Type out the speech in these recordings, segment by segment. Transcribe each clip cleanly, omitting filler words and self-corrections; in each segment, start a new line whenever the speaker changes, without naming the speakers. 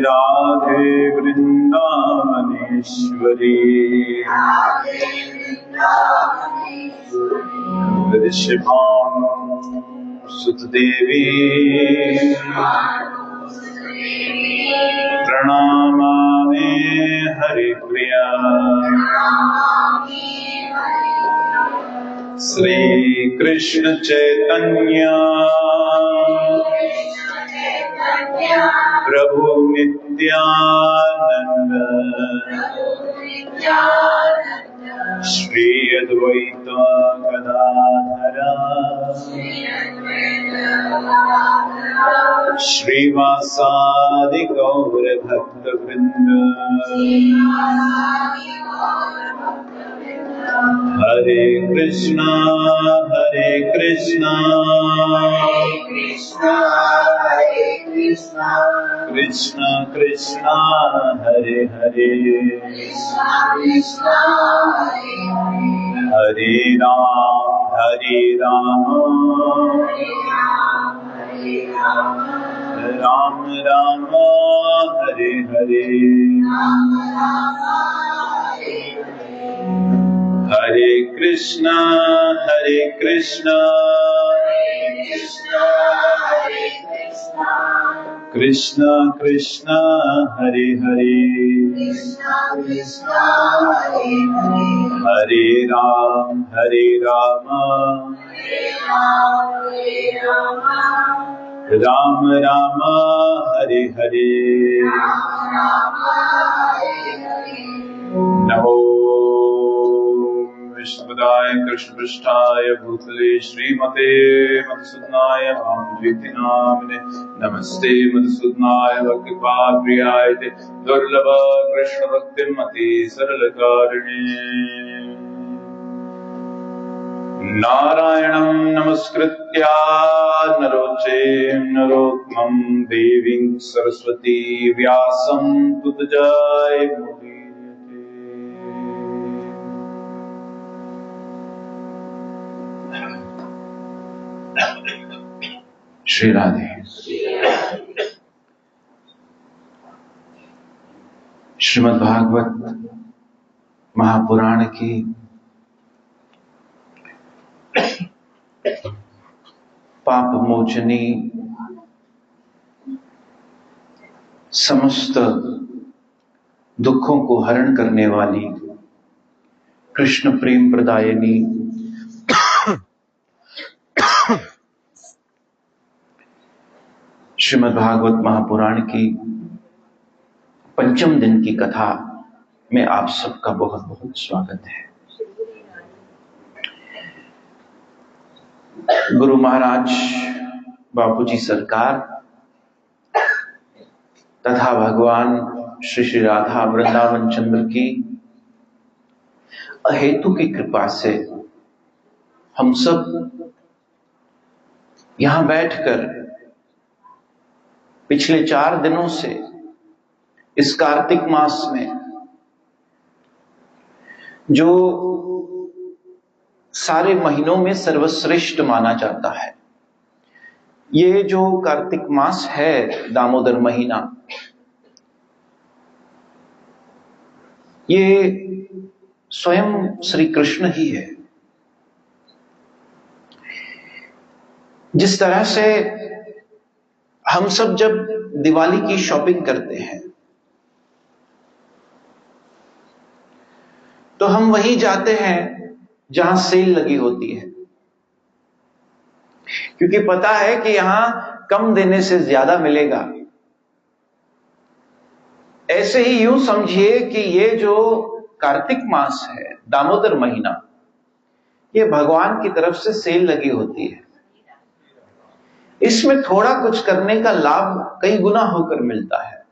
राधे वृंदावनेश्वरी ऋषभानुसुत देवी प्रणामामि हरिप्रिया। श्री कृष्ण चैतन्य प्रभु नित्यानंद श्री अद्वैत गदाधर श्रीवासादि गौर भक्त वृंद। हरे कृष्णा कृष्ण कृष्णा हरे हरे हरे राम राम राम हरे हरे। हरे कृष्णा कृष्ण कृष्ण हरे हरे हरे राम राम राम हरे हरे। नमो विष्णुपदाय कृष्णपृष्ठाय भूतले श्रीमते मधुसूदनाय भानुज्योति नामिने नमस्ते मधुसूदनाय भक्तिपाप्रियाय ते दुर्लभ कृष्ण भक्तिमते सरलकारिणे। नारायणं नमस्कृत्य नरोत्तमं देवीं सरस्वती व्यासं ततो जयमुदीरये। श्री राधे। श्रीमद् भागवत महापुराण की पाप मोचनी समस्त दुखों को हरण करने वाली कृष्ण प्रेम प्रदायिनी श्रीमद् भागवत महापुराण की पंचम दिन की कथा में आप सबका बहुत बहुत स्वागत है। गुरु महाराज बापूजी सरकार तथा भगवान श्री श्री राधा वृंदावन चंद्र की अहेतु की कृपा से हम सब यहां बैठकर पिछले 4 दिनों से इस कार्तिक मास में जो सारे महीनों में सर्वश्रेष्ठ माना जाता है, ये जो कार्तिक मास है, दामोदर महीना, ये स्वयं श्री कृष्ण ही है। जिस तरह से हम सब जब दिवाली की शॉपिंग करते हैं तो हम वहीं जाते हैं जहां सेल लगी होती है, क्योंकि पता है कि यहां कम देने से ज्यादा मिलेगा। ऐसे ही यूं समझिए कि ये जो कार्तिक मास है, दामोदर महीना, ये भगवान की तरफ से सेल लगी होती है। इसमें थोड़ा कुछ करने का लाभ कई गुना होकर मिलता है।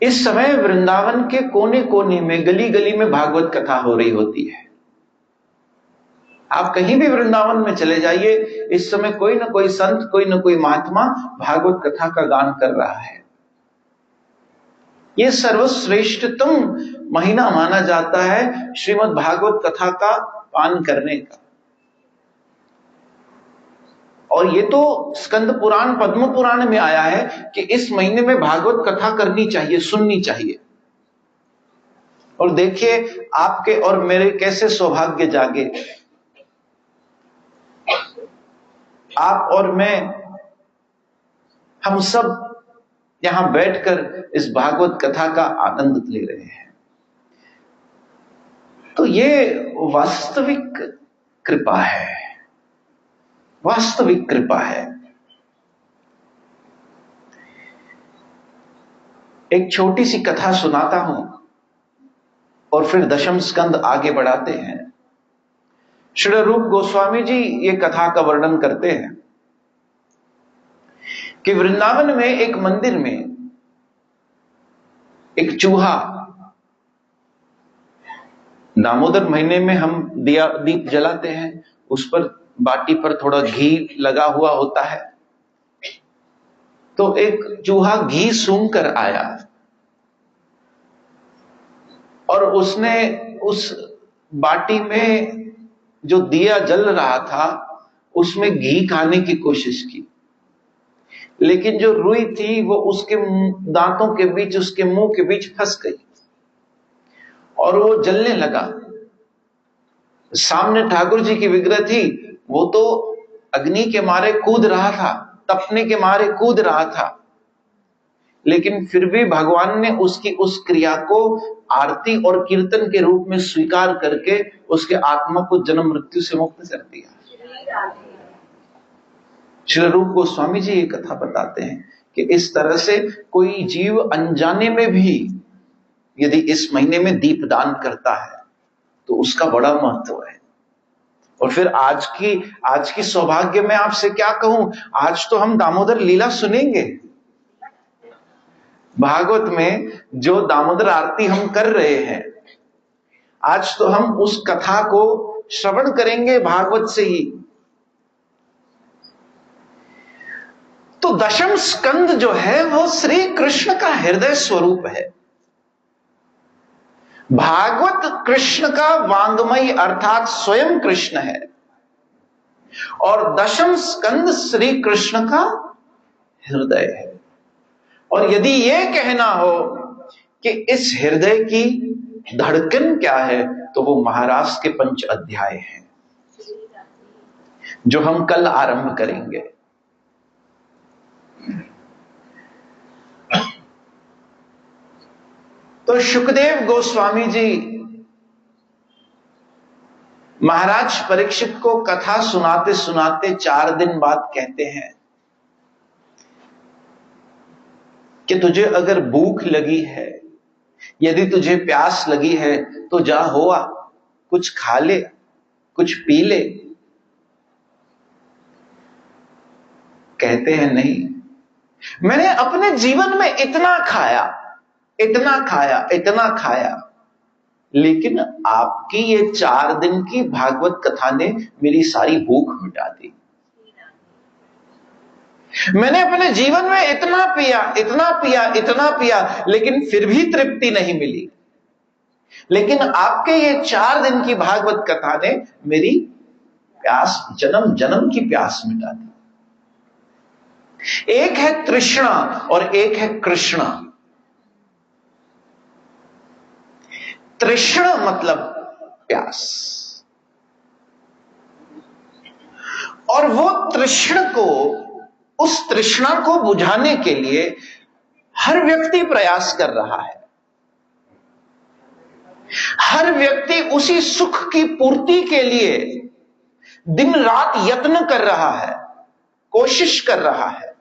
इस समय वृंदावन के कोने कोने में, गली गली में भागवत कथा हो रही होती है। आप कहीं भी वृंदावन में चले जाइए, इस समय कोई ना कोई संत, कोई ना कोई महात्मा भागवत कथा का गान कर रहा है। यह सर्वश्रेष्ठतम महीना माना जाता है श्रीमद् भागवत कथा का पान करने का। और ये तो स्कंद पुराण, पद्म पुराण में आया है कि इस महीने में भागवत कथा करनी चाहिए, सुननी चाहिए। और देखिए आपके और मेरे कैसे सौभाग्य जागे। आप और मैं, हम सब यहां बैठकर इस भागवत कथा का आनंद ले रहे हैं। तो ये वास्तविक कृपा है, वास्तविक कृपा है। एक छोटी सी कथा सुनाता हूं और फिर दशम स्कंद आगे बढ़ाते हैं। श्री रूप गोस्वामी जी ये कथा का वर्णन करते हैं कि वृंदावन में एक मंदिर में एक चूहा, दामोदर महीने में हम दीप जलाते हैं, उस पर बाटी पर थोड़ा घी लगा हुआ होता है। तो एक चूहा घी सूंघ कर आया और उसने उस बाटी में जो दिया जल रहा था उसमें घी खाने की कोशिश की, लेकिन जो रुई थी वो उसके दांतों के बीच, उसके मुंह के बीच फंस गई और वो जलने लगा। सामने ठाकुर जी की विग्रह थी, वो तो अग्नि के मारे कूद रहा था, तपने के मारे कूद रहा था, लेकिन फिर भी भगवान ने उसकी उस क्रिया को आरती और कीर्तन के रूप में स्वीकार करके उसके आत्मा को जन्म मृत्यु से मुक्त कर दिया। श्री रूप गोस्वामी जी ये कथा बताते हैं कि इस तरह से कोई जीव अनजाने में भी यदि इस महीने में दीपदान करता है तो उसका बड़ा महत्व है। और फिर आज की सौभाग्य में आपसे क्या कहूं, आज तो हम दामोदर लीला सुनेंगे। भागवत में जो दामोदर आरती हम कर रहे हैं, आज तो हम उस कथा को श्रवण करेंगे भागवत से ही। तो दशम स्कंद जो है वो श्री कृष्ण का हृदय स्वरूप है। भागवत कृष्ण का वांग्मय अर्थात स्वयं कृष्ण है और दशम स्कंद श्री कृष्ण का हृदय है। और यदि यह कहना हो कि इस हृदय की धड़कन क्या है, तो वो महाराज के 5 अध्याय हैं जो हम कल आरंभ करेंगे। तो शुकदेव गोस्वामी जी महाराज परीक्षित को कथा सुनाते सुनाते 4 दिन बाद कहते हैं कि तुझे अगर भूख लगी है, यदि तुझे प्यास लगी है तो जा होआ, कुछ खा ले, कुछ पी ले। कहते हैं नहीं, मैंने अपने जीवन में इतना खाया, इतना खाया, इतना खाया, लेकिन आपकी ये 4 दिन की भागवत कथा ने मेरी सारी भूख मिटा दी। मैंने अपने जीवन में इतना पिया, इतना पिया, इतना पिया, लेकिन फिर भी तृप्ति नहीं मिली, लेकिन आपके ये 4 दिन की भागवत कथा ने मेरी प्यास, जन्म जन्म की प्यास मिटा दी। एक है तृष्णा और एक है कृष्णा। तृष्णा मतलब प्यास, और वो तृष्ण को, उस तृष्णा को बुझाने के लिए हर व्यक्ति प्रयास कर रहा है। हर व्यक्ति उसी सुख की पूर्ति के लिए दिन रात यत्न कर रहा है, कोशिश कर रहा है,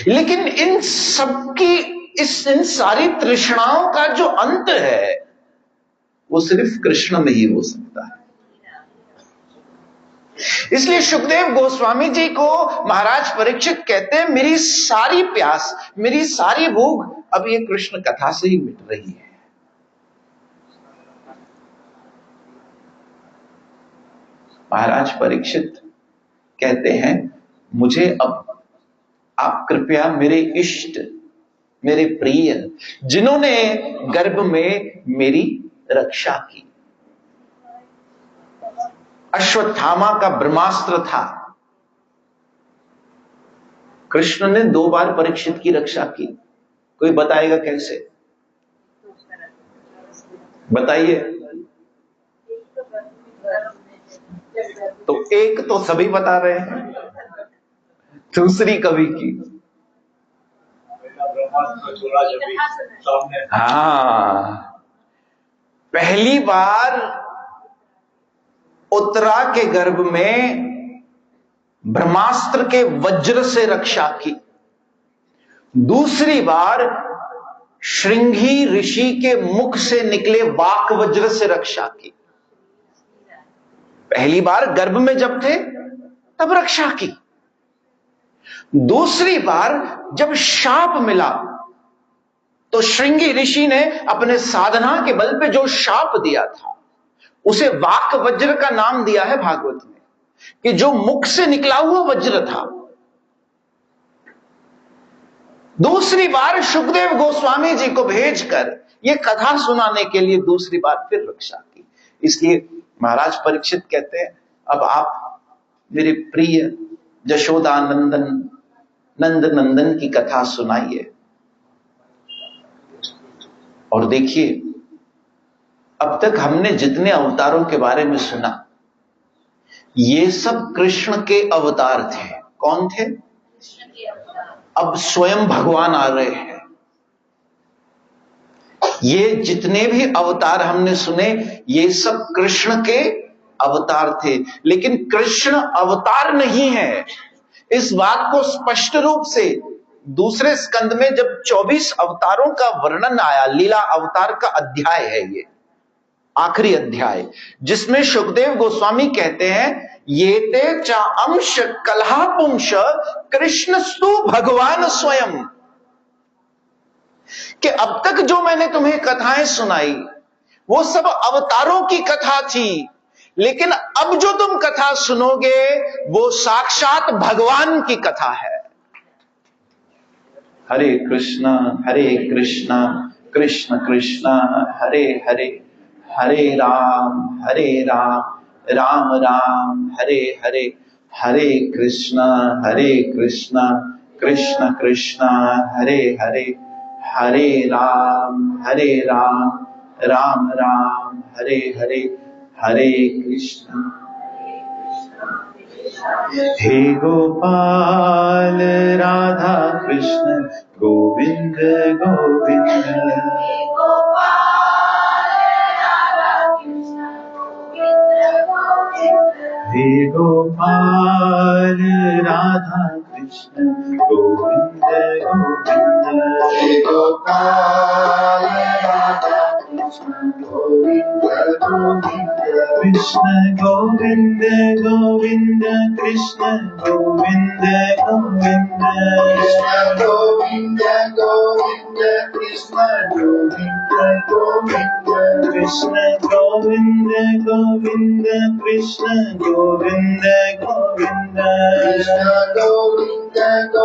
लेकिन इन सबकी, इन सारी तृष्णाओं का जो अंत है वो सिर्फ कृष्ण में ही हो सकता है। इसलिए सुखदेव गोस्वामी जी को महाराज परीक्षित कहते हैं, मेरी सारी प्यास, मेरी सारी भूख अब ये कृष्ण कथा से ही मिट रही है। महाराज परीक्षित कहते हैं, मुझे अब आप कृपया मेरे इष्ट, मेरे प्रिय, जिन्होंने गर्भ में मेरी रक्षा की, अश्वत्थामा का ब्रह्मास्त्र था। कृष्ण ने 2 बार परीक्षित की रक्षा की। कोई बताएगा कैसे? बताइए। तो एक तो सभी बता रहे हैं, दूसरी कवि की। हाँ, पहली बार उत्तरा के गर्भ में ब्रह्मास्त्र के वज्र से रक्षा की, दूसरी बार श्रृंगी ऋषि के मुख से निकले वाक वज्र से रक्षा की। पहली बार गर्भ में जब थे तब रक्षा की, दूसरी बार जब शाप मिला तो श्रृंगी ऋषि ने अपने साधना के बल पे जो शाप दिया था उसे वाक वज्र का नाम दिया है भागवत में, कि जो मुख से निकला हुआ वज्र था। दूसरी बार सुखदेव गोस्वामी जी को भेजकर यह कथा सुनाने के लिए दूसरी बार फिर रक्षा की। इसलिए महाराज परीक्षित कहते हैं, अब आप मेरे प्रिय जशोदा नंदन नंद नंदन की कथा सुनाइए। और देखिए, अब तक हमने जितने अवतारों के बारे में सुना ये सब कृष्ण के अवतार थे। कौन थे? अब स्वयं भगवान आ रहे हैं। ये जितने भी अवतार हमने सुने ये सब कृष्ण के अवतार थे, लेकिन कृष्ण अवतार नहीं है। इस बात को स्पष्ट रूप से दूसरे स्कंद में जब 24 अवतारों का वर्णन आया, लीला अवतार का अध्याय है ये आखिरी अध्याय, जिसमें सुखदेव गोस्वामी कहते हैं ये ते चा अंश कलहा पुंश कृष्णस्तु भगवान स्वयं, कि अब तक जो मैंने तुम्हें कथाएं सुनाई वो सब अवतारों की कथा थी, लेकिन अब जो तुम कथा सुनोगे वो साक्षात भगवान की कथा है। हरे कृष्ण कृष्ण कृष्ण हरे हरे, हरे राम राम राम हरे हरे, हरे कृष्ण कृष्ण कृष्ण हरे हरे, हरे राम राम राम हरे हरे, हरे कृष्ण। हे गोपाल राधा कृष्ण गोविंद गोविंद, हे गोपाल राधा कृष्ण गोविंद गोविंद, हे गोपाल राधा कृष्ण गोविंद गोविंद, कृष्ण गोविंद गोविंद कृष्ण गोविंद गोविंद, कृष्ण गोविंद गोविंद कृष्ण गोविंद गोविंद, कृष्ण गोविंद गोविंद कृष्ण गोविंद गोविंद, कृष्ण गोविंद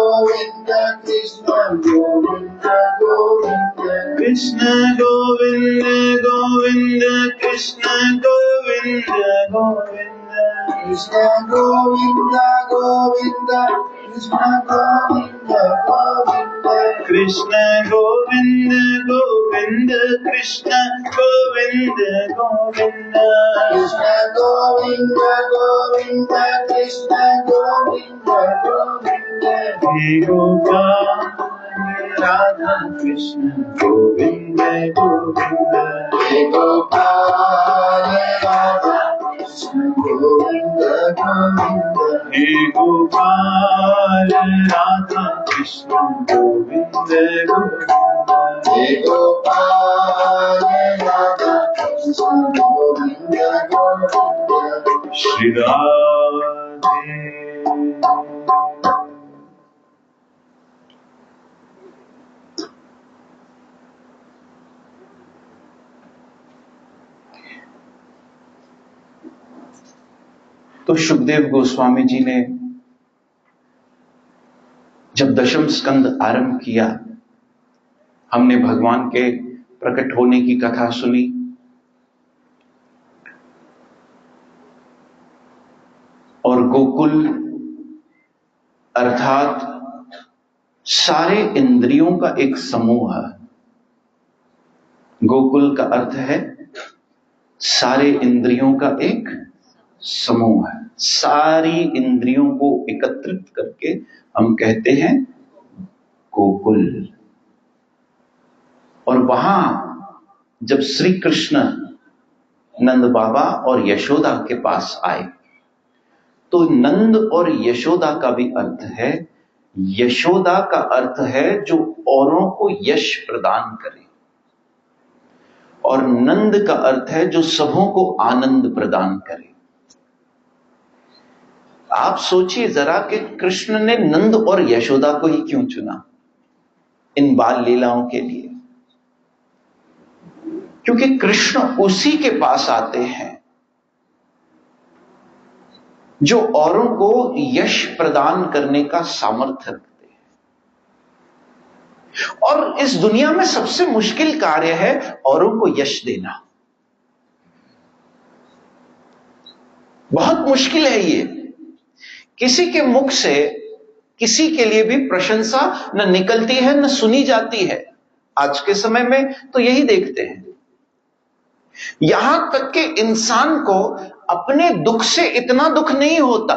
गोविंद कृष्ण गोविंद गोविंद, कृष्ण गोविंद गोविंद कृष्ण गोविंद गोविंद, कृष्ण गोविंद गोविंद कृष्ण गोविंद गोविंद, कृष्ण गोविंद गोविंद कृष्ण गोविंद गोविंद, कृष्ण गोविंद गोविंद कृष्ण गोविंद गोविंद, हे गोपाल राधा कृष्ण गोविंद गोविंद, हे गोपाल राधा कृष्ण गोविंद गोविंद, हे गोपाल राधा कृष्ण गोविंद गोविंद, हे गोपाल राधा कृष्ण गोविंद गोविंद, श्री राधे। तो सुखदेव गोस्वामी जी ने जब दशम स्कंद आरंभ किया, हमने भगवान के प्रकट होने की कथा सुनी। और गोकुल अर्थात सारे इंद्रियों का एक समूह है। गोकुल का अर्थ है सारे इंद्रियों का एक समूह है। सारी इंद्रियों को एकत्रित करके हम कहते हैं गोकुल। और वहां जब श्री कृष्ण नंद बाबा और यशोदा के पास आए, तो नंद और यशोदा का भी अर्थ है, यशोदा का अर्थ है जो औरों को यश प्रदान करे, और नंद का अर्थ है जो सबों को आनंद प्रदान करे। आप सोचिए जरा कि कृष्ण ने नंद और यशोदा को ही क्यों चुना इन बाल लीलाओं के लिए? क्योंकि कृष्ण उसी के पास आते हैं जो औरों को यश प्रदान करने का सामर्थ्य रखते हैं। और इस दुनिया में सबसे मुश्किल कार्य है औरों को यश देना। बहुत मुश्किल है ये। किसी के मुख से किसी के लिए भी प्रशंसा न निकलती है न सुनी जाती है। आज के समय में तो यही देखते हैं। यहां तक कि इंसान को अपने दुख से इतना दुख नहीं होता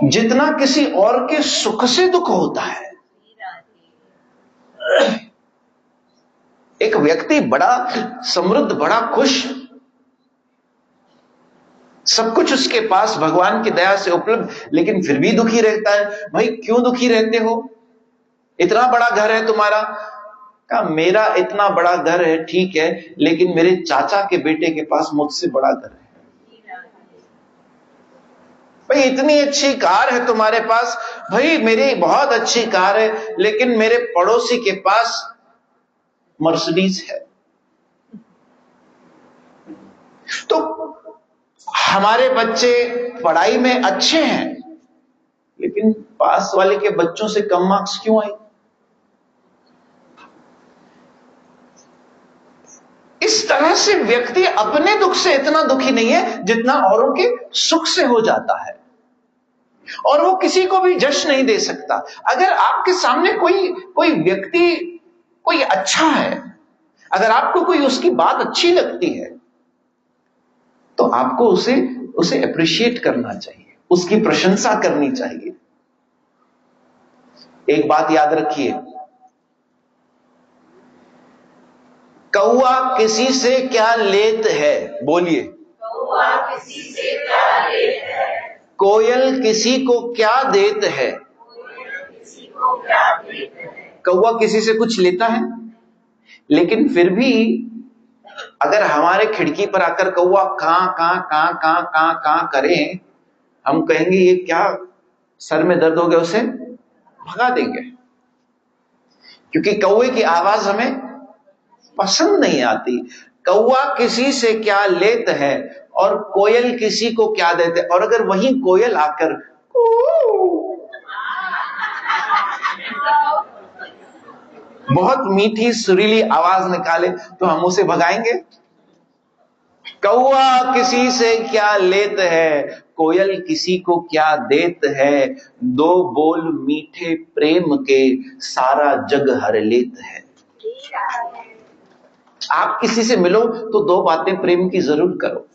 जितना किसी और के सुख से दुख होता है। एक व्यक्ति बड़ा समृद्ध, बड़ा खुश, सब कुछ उसके पास भगवान की दया से उपलब्ध, लेकिन फिर भी दुखी रहता है। भाई क्यों दुखी रहते हो? इतना बड़ा घर है तुम्हारा। कहा मेरा इतना बड़ा घर है ठीक है, लेकिन मेरे चाचा के बेटे के पास मुझसे बड़ा घर है। भाई इतनी अच्छी कार है तुम्हारे पास। भाई मेरी बहुत अच्छी कार है, लेकिन मेरे पड़ोसी के पास मर्सिडीज है। तो हमारे बच्चे पढ़ाई में अच्छे हैं, लेकिन पास वाले के बच्चों से कम मार्क्स क्यों आए? इस तरह से व्यक्ति अपने दुख से इतना दुखी नहीं है जितना औरों के सुख से हो जाता है, और वो किसी को भी जश नहीं दे सकता। अगर आपके सामने कोई व्यक्ति कोई अच्छा है, अगर आपको कोई उसकी बात अच्छी लगती है, तो आपको उसे अप्रिशिएट करना चाहिए, उसकी प्रशंसा करनी चाहिए। एक बात याद रखिए, कौआ किसी से क्या लेत है? बोलिए। कौआ किसी से क्या लेत है? कोयल किसी को क्या देत है? कोयल किसी को क्या देत है? कौआ किसी से कुछ लेता है, लेकिन फिर भी अगर हमारे खिड़की पर आकर कौआ कां कां कां कां कां कां करे, हम कहेंगे ये क्या, सर में दर्द हो गया, उसे भगा देंगे, क्योंकि कौए की आवाज हमें पसंद नहीं आती। कौआ किसी से क्या लेत है और कोयल किसी को क्या देते। और अगर वही कोयल आकर बहुत मीठी सुरीली आवाज निकाले तो हम उसे भगाएंगे? कौआ किसी से क्या लेत है, कोयल किसी को क्या देत है, दो बोल मीठे प्रेम के सारा जग हर लेत है। आप किसी से मिलो तो दो बातें प्रेम की जरूर करो,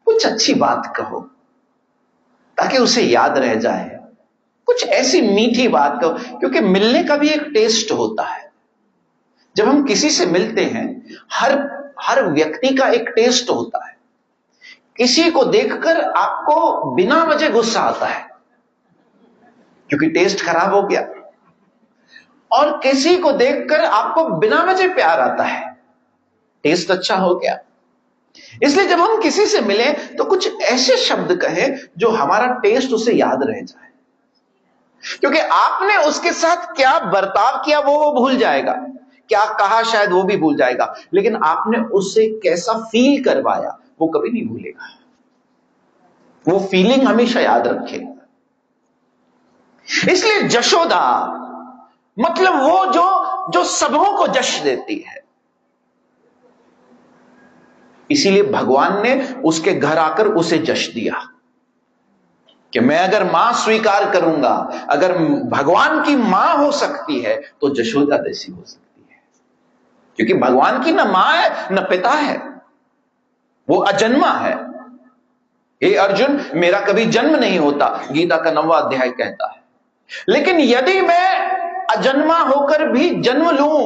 कुछ अच्छी बात कहो ताकि उसे याद रह जाए। कुछ ऐसी मीठी बात कहो, क्योंकि मिलने का भी एक टेस्ट होता है। जब हम किसी से मिलते हैं, हर व्यक्ति का एक टेस्ट होता है। किसी को देखकर आपको बिना वजह गुस्सा आता है क्योंकि टेस्ट खराब हो गया, और किसी को देखकर आपको बिना वजह प्यार आता है, टेस्ट अच्छा हो गया। इसलिए जब हम किसी से मिले तो कुछ ऐसे शब्द कहें जो हमारा टेस्ट उसे याद रह जाए, क्योंकि आपने उसके साथ क्या बर्ताव किया वो भूल जाएगा, क्या कहा शायद वो भी भूल जाएगा, लेकिन आपने उससे कैसा फील करवाया वो कभी नहीं भूलेगा। वो फीलिंग हमेशा याद रखेगा। इसलिए जशोदा मतलब वो जो सबों को जश देती है। इसीलिए भगवान ने उसके घर आकर उसे जश दिया। कि मैं अगर मां स्वीकार करूंगा, अगर भगवान की मां हो सकती है तो जशोदा जैसी हो सकती है, क्योंकि भगवान की न मां है न पिता है, वो अजन्मा है। हे अर्जुन, मेरा कभी जन्म नहीं होता, गीता का 9वां अध्याय कहता है। लेकिन यदि मैं अजन्मा होकर भी जन्म लूं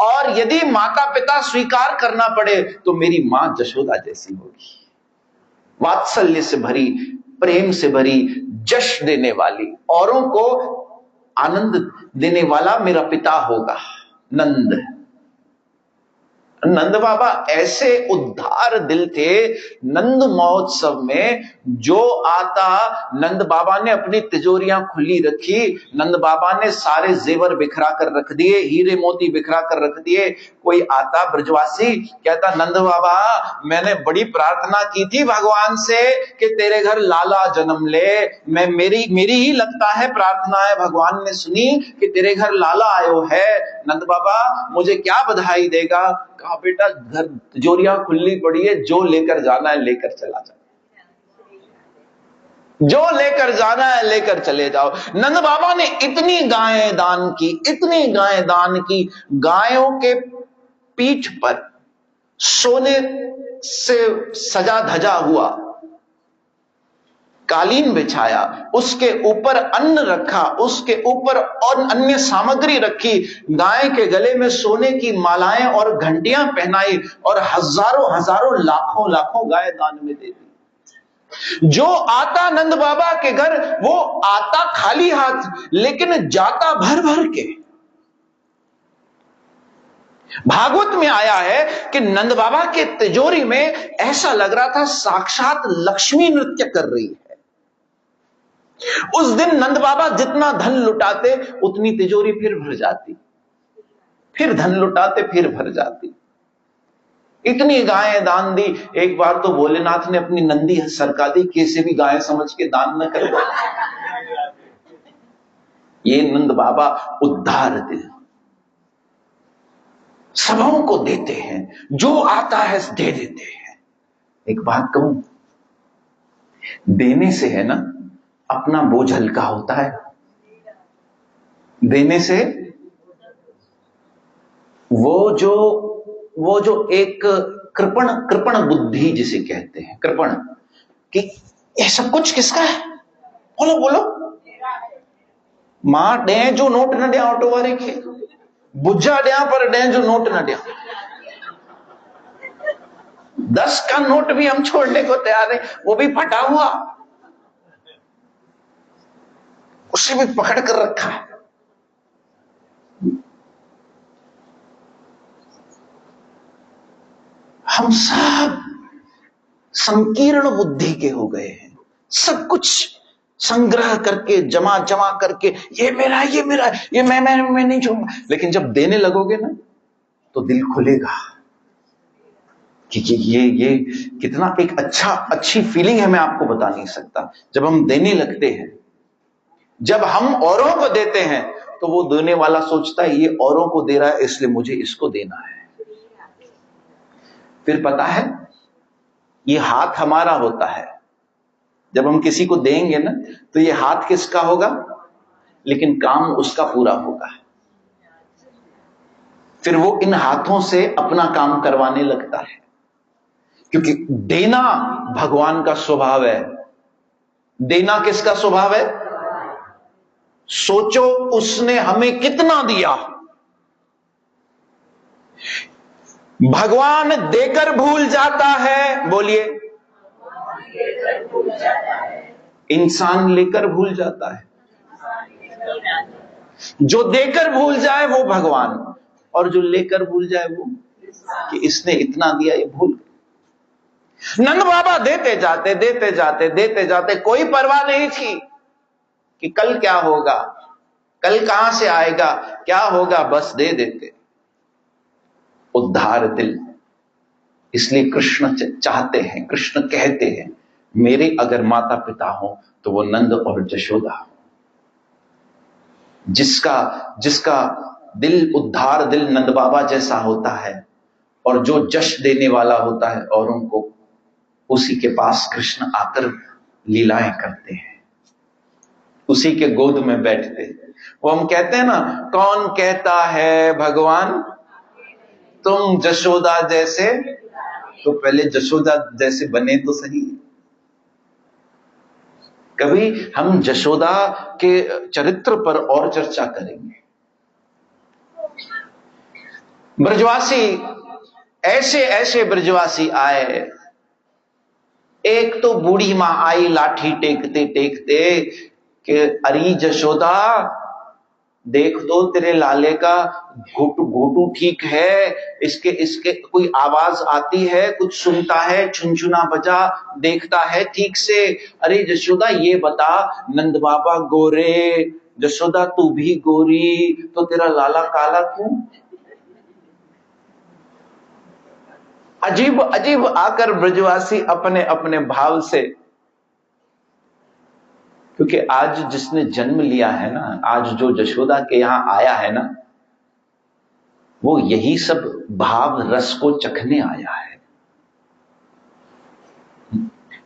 और यदि माता पिता स्वीकार करना पड़े तो मेरी मां जशोदा जैसी होगी, वात्सल्य से भरी, प्रेम से भरी, जश देने वाली, औरों को आनंद देने वाला मेरा पिता होगा नंद। नंद बाबा ऐसे उद्धार दिल थे। नंद महोत्सव में जो आता, नंद बाबा ने अपनी तिजोरियां खुली रखी, नंद बाबा ने सारे जेवर बिखरा कर रख दिए, हीरे मोती बिखरा कर रख दिए। कोई आता ब्रजवासी, कहता नंद बाबा मैंने बड़ी प्रार्थना की थी भगवान से कि तेरे घर लाला जन्म ले, मैं मेरी ही लगता है प्रार्थना है, भगवान ने सुनी कि तेरे घर लाला आयो है, नंद बाबा मुझे क्या बधाई देगा? कहा बेटा घर तिजोरियां खुली पड़ी है, जो लेकर जाना है लेकर चला जाओ, जो लेकर जाना है लेकर चले जाओ। नंद बाबा ने इतनी गायें दान की, इतनी गायें दान की, गायों के पीठ पर सोने से सजा धजा हुआ कालीन बिछाया, उसके ऊपर अन्न रखा, उसके ऊपर और अन्य सामग्री रखी, गाय के गले में सोने की मालाएं और घंटियां पहनाई और हजारों हजारों लाखों लाखों गाय दान में दे दी। जो आता नंद बाबा के घर वो आता खाली हाथ, लेकिन जाता भर भर के। भागवत में आया है कि नंद बाबा के तिजोरी में ऐसा लग रहा था साक्षात लक्ष्मी नृत्य कर रही है। उस दिन नंद बाबा जितना धन लुटाते उतनी तिजोरी फिर भर जाती, फिर धन लुटाते फिर भर जाती। इतनी गायें दान दी। एक बार तो भोलेनाथ ने अपनी नंदी सरका दी, कैसे भी गाय समझ के दान न कर। ये नंद बाबा उद्धार दिल, सबों को देते हैं, जो आता है दे देते हैं। एक बात कहूं, देने से है ना अपना बोझ हल्का होता है। देने से वो जो एक कृपण बुद्धि जिसे कहते हैं, कृपण, कि ये सब कुछ किसका है, बोलो बोलो, मां डे जो नोट न दिया ऑटो वाले के, बुझा दिया पर डे जो नोट न दिया। 10 का नोट भी हम छोड़ने को तैयार है, वो भी फटा हुआ, उसे भी पकड़ कर रखा है। हम सब संकीर्ण बुद्धि के हो गए हैं, सब कुछ संग्रह करके जमा करके, ये मेरा ये मेरा, ये मैं नहीं छोड़ूंगा। लेकिन जब देने लगोगे ना तो दिल खुलेगा कि ये कितना एक अच्छी फीलिंग है, मैं आपको बता नहीं सकता। जब हम देने लगते हैं, जब हम औरों को देते हैं तो वो देने वाला सोचता है ये औरों को दे रहा है इसलिए मुझे इसको देना है। फिर पता है ये हाथ हमारा होता है, जब हम किसी को देंगे ना तो ये हाथ किसका होगा, लेकिन काम उसका पूरा होगा। फिर वो इन हाथों से अपना काम करवाने लगता है, क्योंकि देना भगवान का स्वभाव है। देना किसका स्वभाव है? सोचो उसने हमें कितना दिया। भगवान देकर भूल जाता है, बोलिए, इंसान लेकर भूल जाता है। जो देकर भूल जाए वो भगवान, और जो लेकर भूल जाए वो कि इसने इतना दिया, ये भूल। नंद बाबा देते जाते, कोई परवाह नहीं थी कि कल क्या होगा, कल कहां से आएगा, क्या होगा, बस दे देते। उद्धार दिल। इसलिए कृष्ण चाहते हैं, कृष्ण कहते हैं, मेरे अगर माता पिता हो तो वो नंद और जशोदा हो। जिसका दिल उद्धार दिल नंद बाबा जैसा होता है और जो जश देने वाला होता है औरों को, उसी के पास कृष्ण आकर लीलाएं करते हैं। उसी के गोद में बैठते। वो हम कहते हैं ना, कौन कहता है भगवान तुम जशोदा जैसे, तो पहले जशोदा जैसे बने तो सही। कभी हम जशोदा के चरित्र पर और चर्चा करेंगे। ब्रजवासी, ऐसे ऐसे ब्रजवासी आए। एक तो बूढ़ी मां आई लाठी टेकते टेकते कि अरे जशोदा देख तो तेरे लाले का घोटू ठीक है, इसके इसके कोई आवाज आती है, कुछ सुनता है, छुनछुना बजा, देखता है ठीक से। अरे जशोदा ये बता, नंद बाबा गोरे, जशोदा तू भी गोरी, तो तेरा लाला काला क्यों? अजीब अजीब आकर ब्रजवासी अपने अपने भाव से, क्योंकि आज जिसने जन्म लिया है ना, आज जो जशोदा के यहां आया है ना, वो यही सब भाव रस को चखने आया है।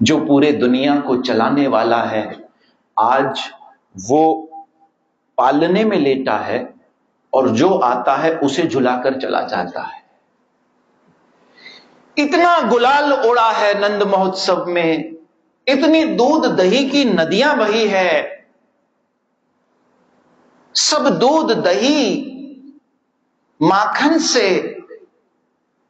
जो पूरे दुनिया को चलाने वाला है, आज वो पालने में लेटा है और जो आता है उसे झुलाकर चला जाता है। इतना गुलाल उड़ा है नंद महोत्सव में, इतनी दूध दही की नदियां बही है, सब दूध दही माखन से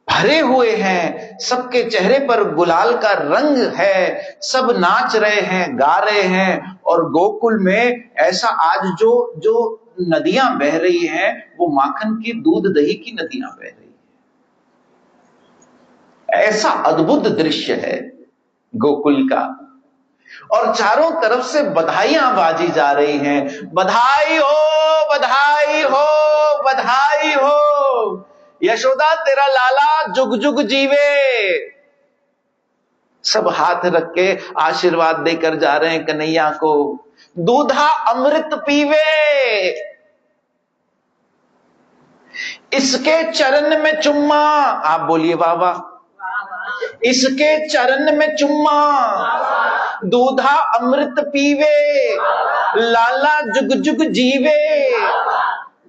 भरे हुए हैं, सबके चेहरे पर गुलाल का रंग है, सब नाच रहे हैं, गा रहे हैं। और गोकुल में ऐसा आज जो जो नदियां बह रही हैं, वो माखन की दूध दही की नदियां बह रही है। ऐसा अद्भुत दृश्य है गोकुल का। और चारों तरफ से बधाइयां बाजी जा रही हैं, बधाई हो, बधाई हो, बधाई हो, यशोदा तेरा लाला जुग जुग जीवे। सब हाथ रख के आशीर्वाद देकर जा रहे हैं कन्हैया को। दूधा अमृत पीवे, इसके चरण में चुम्मा, आप बोलिए बाबा, इसके चरण में चुम्मा, दूधा अमृत पीवे, लाला जुग जुग जीवे।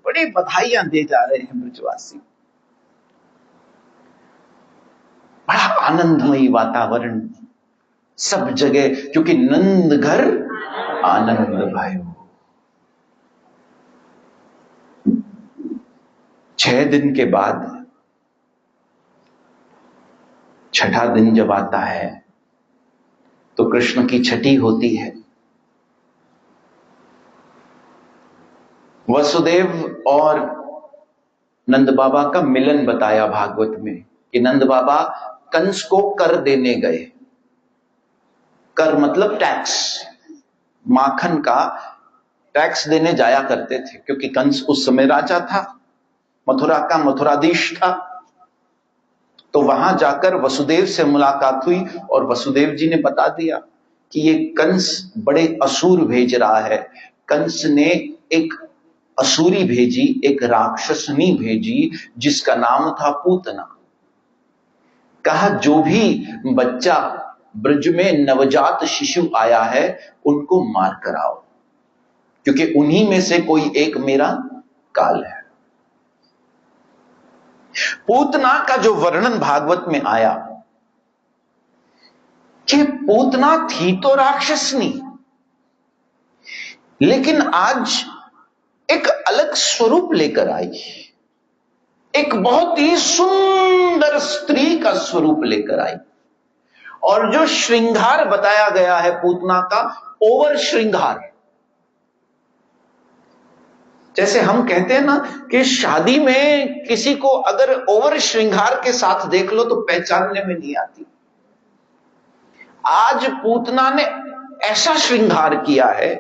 बड़ी बधाइयां दे जा रहे हैं ब्रजवासी। बड़ा आनंदमयी वातावरण सब जगह, क्योंकि नंद घर आनंद भयो। 6 दिन के बाद छठा दिन जब आता है तो कृष्ण की छठी होती है। वसुदेव और नंद बाबा का मिलन बताया भागवत में कि नंद बाबा कंस को कर देने गए। कर मतलब टैक्स, माखन का टैक्स देने जाया करते थे, क्योंकि कंस उस समय राजा था, मथुरा का मथुराधीश था। तो वहां जाकर वसुदेव से मुलाकात हुई और वसुदेव जी ने बता दिया कि ये कंस बड़े असुर भेज रहा है। कंस ने एक असुरी भेजी, एक राक्षसनी भेजी, जिसका नाम था पूतना। कहा जो भी बच्चा ब्रज में नवजात शिशु आया है उनको मार कर आओ, क्योंकि उन्हीं में से कोई एक मेरा काल है। पूतना का जो वर्णन भागवत में आया कि पूतना थी तो राक्षसनी, लेकिन आज एक अलग स्वरूप लेकर आई, एक बहुत ही सुंदर स्त्री का स्वरूप लेकर आई। और जो श्रृंगार बताया गया है पूतना का, ओवर श्रृंगार। जैसे हम कहते हैं ना कि शादी में किसी को अगर ओवर श्रृंगार के साथ देख लो तो पहचानने में नहीं आती। आज पूतना ने ऐसा श्रृंगार किया है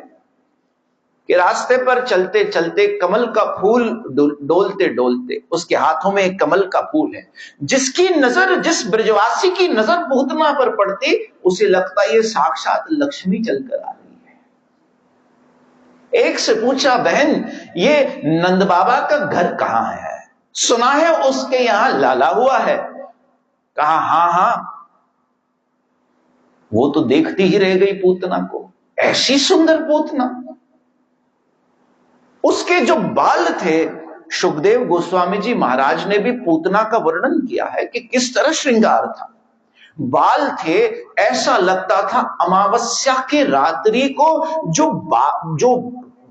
कि रास्ते पर चलते चलते कमल का फूल डोलते डोलते उसके हाथों में एक कमल का फूल है। जिसकी नजर, जिस ब्रजवासी की नजर पूतना पर पड़ती, उसे लगता ये साक्षात लक्ष्मी चलकर आ रही है। एक से पूछा, बहन ये नंद बाबा का घर कहां है? सुना है उसके यहां लाला हुआ है। कहा हां हां। वो तो देखती ही रह गई पूतना को, ऐसी सुंदर पूतना। उसके जो बाल थे, सुखदेव गोस्वामी जी महाराज ने भी पूतना का वर्णन किया है कि किस तरह श्रृंगार था। बाल थे, ऐसा लगता था अमावस्या के रात्रि को जो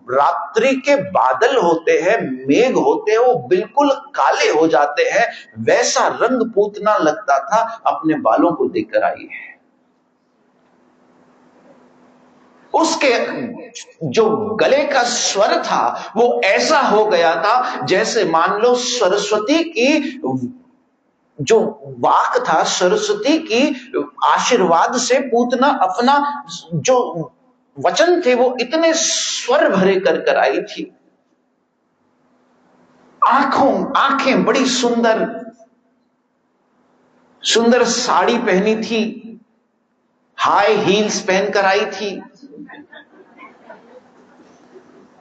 रात्रि के बादल होते हैं, मेघ होते हैं, वो बिल्कुल काले हो जाते हैं, वैसा रंग पूतना लगता था अपने बालों को देखकर आई है। उसके जो गले का स्वर था वो ऐसा हो गया था जैसे मान लो सरस्वती की जो वाक था, सरस्वती की आशीर्वाद से पूतना अपना जो वचन थे वो इतने स्वर भरे कर आई थी। आंखें बड़ी सुंदर सुंदर साड़ी पहनी थी, हाई हील्स पहनकर आई थी,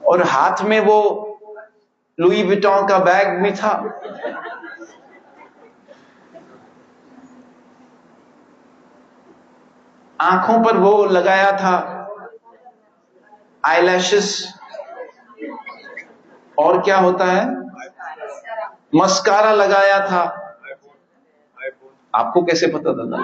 और हाथ में वो लुई विटॉन का बैग भी था। आंखों पर वो लगाया था आईलैशेस, और क्या होता है, मस्कारा लगाया था। आपको कैसे पता दादा?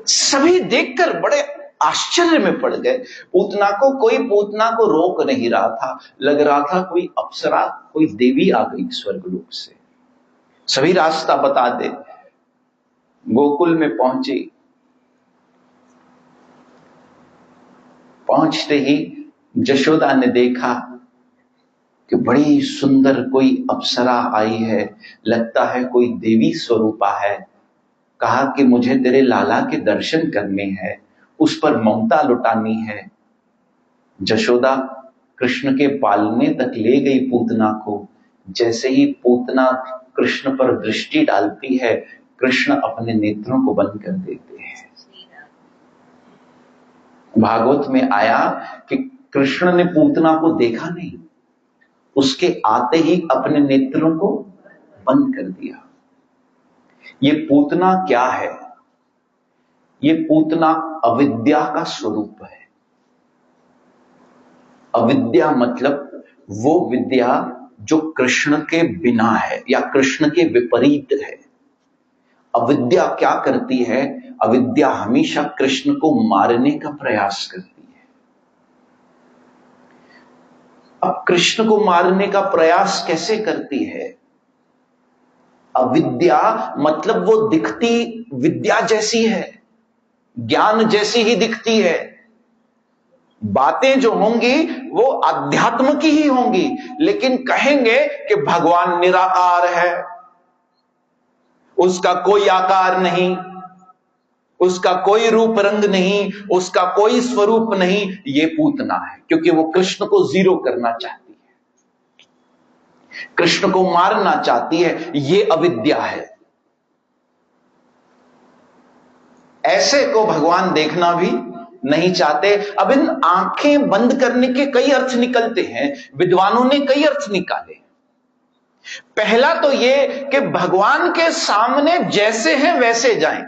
सभी देखकर बड़े आश्चर्य में पड़ गए। पूतना को रोक नहीं रहा था, लग रहा था कोई अप्सरा, कोई देवी आ गई स्वर्गलोक से, सभी रास्ता बता दे। गोकुल में पहुंची, पहुंचते ही जशोदा ने देखा कि बड़ी सुंदर कोई अप्सरा आई है, लगता है कोई देवी स्वरूपा है। कहा कि मुझे तेरे लाला के दर्शन करने हैं, उस पर ममता लुटानी है। जशोदा कृष्ण के पालने तक ले गई पूतना को। जैसे ही पूतना कृष्ण पर दृष्टि डालती है, कृष्ण अपने नेत्रों को बंद कर देते हैं। भागवत में आया कि कृष्ण ने पूतना को देखा नहीं, उसके आते ही अपने नेत्रों को बंद कर दिया। ये पूतना क्या है? ये पूतना अविद्या का स्वरूप है। अविद्या मतलब वो विद्या जो कृष्ण के बिना है या कृष्ण के विपरीत है। अविद्या क्या करती है? अविद्या हमेशा कृष्ण को मारने का प्रयास करती है। अब कृष्ण को मारने का प्रयास कैसे करती है? अविद्या मतलब वो दिखती विद्या जैसी है, ज्ञान जैसी ही दिखती है। बातें जो होंगी वो अध्यात्म की ही होंगी, लेकिन कहेंगे कि भगवान निराकार है, उसका कोई आकार नहीं, उसका कोई रूप रंग नहीं, उसका कोई स्वरूप नहीं। ये पूतना है, क्योंकि वो कृष्ण को जीरो करना चाहती है, कृष्ण को मारना चाहती है। ये अविद्या है। ऐसे को भगवान देखना भी नहीं चाहते। अब इन आंखें बंद करने के कई अर्थ निकलते हैं, विद्वानों ने कई अर्थ निकाले। पहला तो ये कि भगवान के सामने जैसे हैं वैसे जाएं।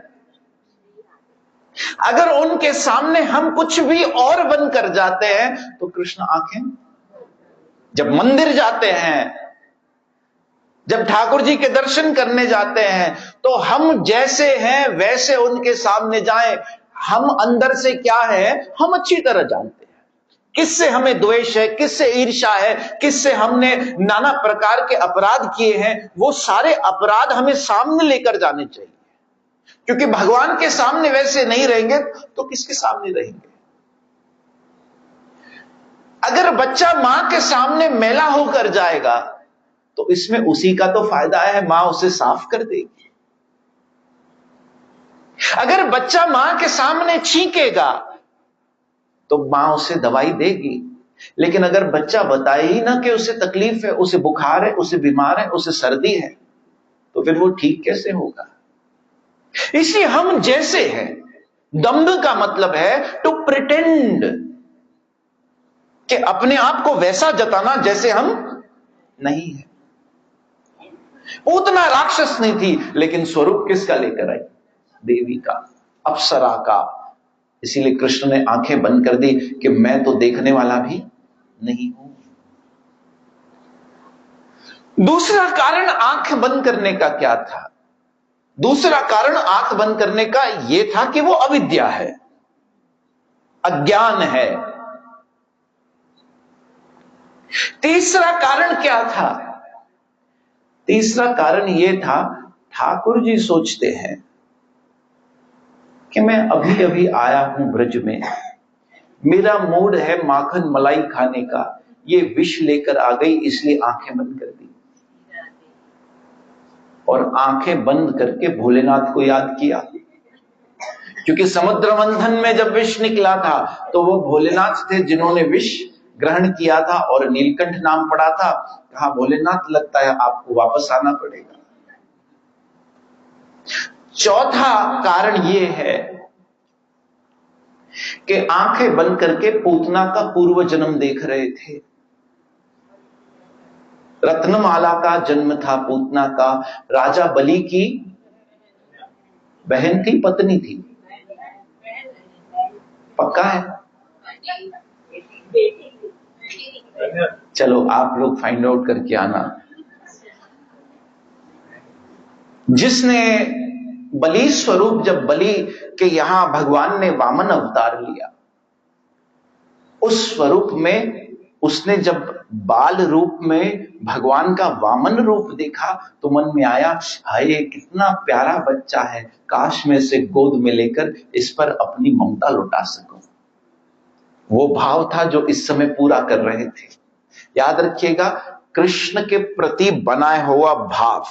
अगर उनके सामने हम कुछ भी और बंद कर जाते हैं तो कृष्ण आंखें, जब मंदिर जाते हैं, जब ठाकुर जी के दर्शन करने जाते हैं, तो हम जैसे हैं वैसे उनके सामने जाएं। हम अंदर से क्या है हम अच्छी तरह जानते हैं। किससे हमें द्वेष है, किससे ईर्ष्या है, किससे हमने नाना प्रकार के अपराध किए हैं, वो सारे अपराध हमें सामने लेकर जाने चाहिए। क्योंकि भगवान के सामने वैसे नहीं रहेंगे तो किसके सामने रहेंगे? अगर बच्चा मां के सामने मैला होकर जाएगा तो इसमें उसी का तो फायदा है, मां उसे साफ कर देगी। अगर बच्चा मां के सामने छींकेगा तो मां उसे दवाई देगी। लेकिन अगर बच्चा बताए ही ना कि उसे तकलीफ है, उसे बुखार है, उसे बीमार है, उसे सर्दी है, तो फिर वो ठीक कैसे होगा? इसलिए हम जैसे हैं, दम्भ का मतलब है टू प्रिटेंड, कि अपने आप को वैसा जताना जैसे हम नहीं है। उतना राक्षस नहीं थी, लेकिन स्वरूप किसका लेकर आई? देवी का, अप्सरा का, इसीलिए कृष्ण ने आंखें बंद कर दी कि मैं तो देखने वाला भी नहीं हूं। दूसरा कारण आंख बंद करने का क्या था? दूसरा कारण आंख बंद करने का यह था कि वो अविद्या है, अज्ञान है। तीसरा कारण क्या था? तीसरा कारण यह था, ठाकुर जी सोचते हैं कि मैं अभी अभी आया हूं ब्रज में, मेरा मूड है माखन मलाई खाने का, ये विष लेकर आ गई, इसलिए आंखें बंद कर दी और आंखें बंद करके भोलेनाथ को याद किया। क्योंकि समुद्र मंथन में जब विष निकला था तो वो भोलेनाथ थे जिन्होंने विष ग्रहण किया था और नीलकंठ नाम पड़ा था। कहा भोलेनाथ लगता है आपको वापस आना पड़ेगा। चौथा कारण यह है कि आंखें बंद करके पूतना का पूर्व जन्म देख रहे थे। रत्नमाला का जन्म था पूतना का, राजा बलि की बहन थी, पत्नी थी, पक्का है? चलो आप लोग फाइंड आउट करके आना। जिसने बलि स्वरूप, जब बलि के यहां भगवान ने वामन अवतार लिया, उस स्वरूप में उसने जब बाल रूप में भगवान का वामन रूप देखा तो मन में आया, हाय कितना प्यारा बच्चा है, काश में से गोद में लेकर इस पर अपनी ममता लुटा सकूं। वो भाव था जो इस समय पूरा कर रहे थे। याद रखिएगा, कृष्ण के प्रति बनाया हुआ भाव,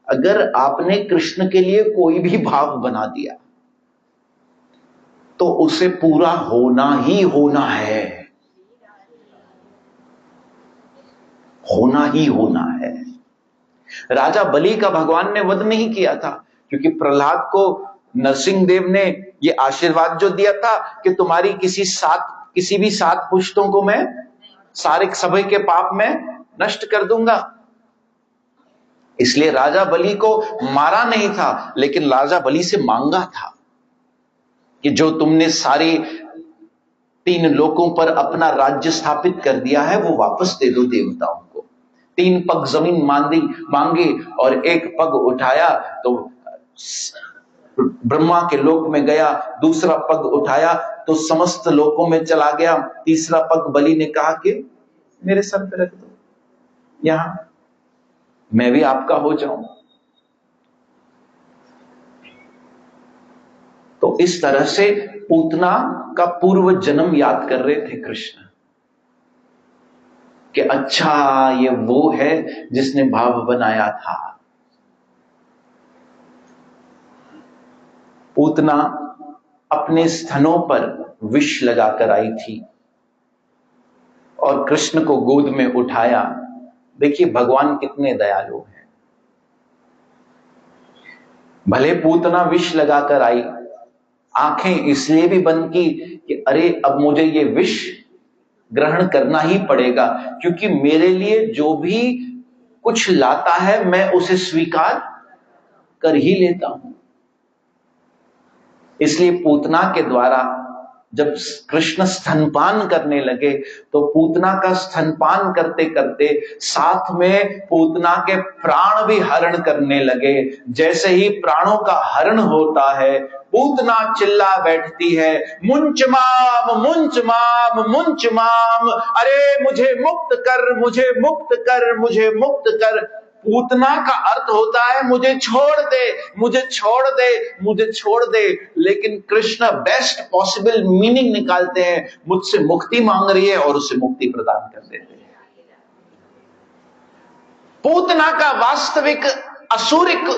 अगर आपने कृष्ण के लिए कोई भी भाव बना दिया तो उसे पूरा होना ही होना है, होना ही होना है। राजा बलि का भगवान ने वध नहीं किया था, क्योंकि प्रहलाद को नरसिंह देव ने यह आशीर्वाद जो दिया था कि तुम्हारी किसी भी 7 पुश्तों को मैं सारे सभी के पाप में नष्ट कर दूंगा। इसलिए राजा बलि को मारा नहीं था, लेकिन राजा बलि से मांगा था कि जो तुमने सारे 3 लोकों पर अपना राज्य स्थापित कर दिया है वो वापस दे दो देवताओं को। 3 पग जमीन मांगी और 1 पग उठाया तो ब्रह्मा के लोक में गया, दूसरा पग उठाया तो समस्त लोकों में चला गया, तीसरा पग बलि ने कहा कि मेरे सर पे रख दो, यहां मैं भी आपका हो जाऊं। तो इस तरह से पूतना का पूर्व जन्म याद कर रहे थे कृष्ण कि अच्छा ये वो है जिसने भाव बनाया था। पूतना अपने स्तनों पर विष लगाकर आई थी और कृष्ण को गोद में उठाया। देखिए भगवान कितने दयालु हैं। भले पूतना विष लगाकर आई, आंखें इसलिए भी बंद की कि अरे अब मुझे ये विष ग्रहण करना ही पड़ेगा, क्योंकि मेरे लिए जो भी कुछ लाता है मैं उसे स्वीकार कर ही लेता हूं। इसलिए पूतना के द्वारा जब कृष्ण स्तनपान करने लगे तो पूतना का स्तनपान करते करते साथ में पूतना के प्राण भी हरण करने लगे। जैसे ही प्राणों का हरण होता है पूतना चिल्ला बैठती है, मुंच माम मुंच माम मुंच माम, अरे मुझे मुक्त कर, मुझे मुक्त कर, मुझे मुक्त कर। पूतना का अर्थ होता है मुझे छोड़ दे, मुझे छोड़ दे, मुझे छोड़ दे। लेकिन कृष्ण बेस्ट पॉसिबल मीनिंग निकालते हैं, मुझसे मुक्ति मांग रही है और उसे मुक्ति प्रदान कर देते हैं। पूतना का वास्तविक असुरिक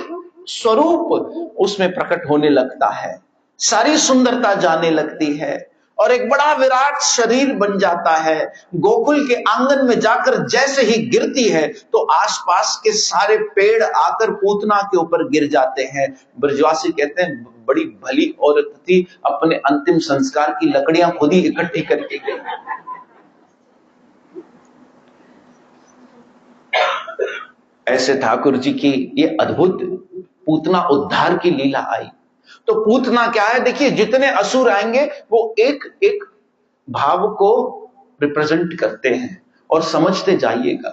स्वरूप उसमें प्रकट होने लगता है, सारी सुंदरता जाने लगती है और एक बड़ा विराट शरीर बन जाता है। गोकुल के आंगन में जाकर जैसे ही गिरती है तो आसपास के सारे पेड़ आकर पूतना के ऊपर गिर जाते हैं। ब्रजवासी कहते हैं बड़ी भली औरत थी, अपने अंतिम संस्कार की लकड़ियां खुद ही इकट्ठी करके गई। ऐसे ठाकुर जी की ये अद्भुत पूतना उद्धार की लीला आई। तो पूतना क्या है? देखिए, जितने असुर आएंगे वो एक एक भाव को रिप्रेजेंट करते हैं। और समझते जाइएगा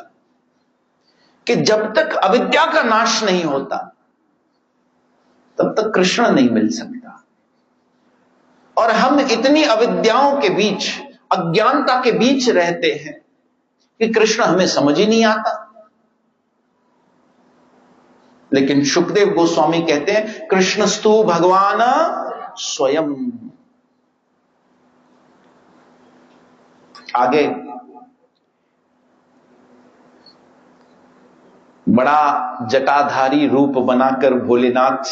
कि जब तक अविद्या का नाश नहीं होता तब तक कृष्ण नहीं मिल सकता। और हम इतनी अविद्याओं के बीच, अज्ञानता के बीच रहते हैं कि कृष्ण हमें समझ ही नहीं आता। लेकिन सुखदेव गोस्वामी कहते हैं, कृष्णस्तु भगवान स्वयं। आगे बड़ा जटाधारी रूप बनाकर भोलेनाथ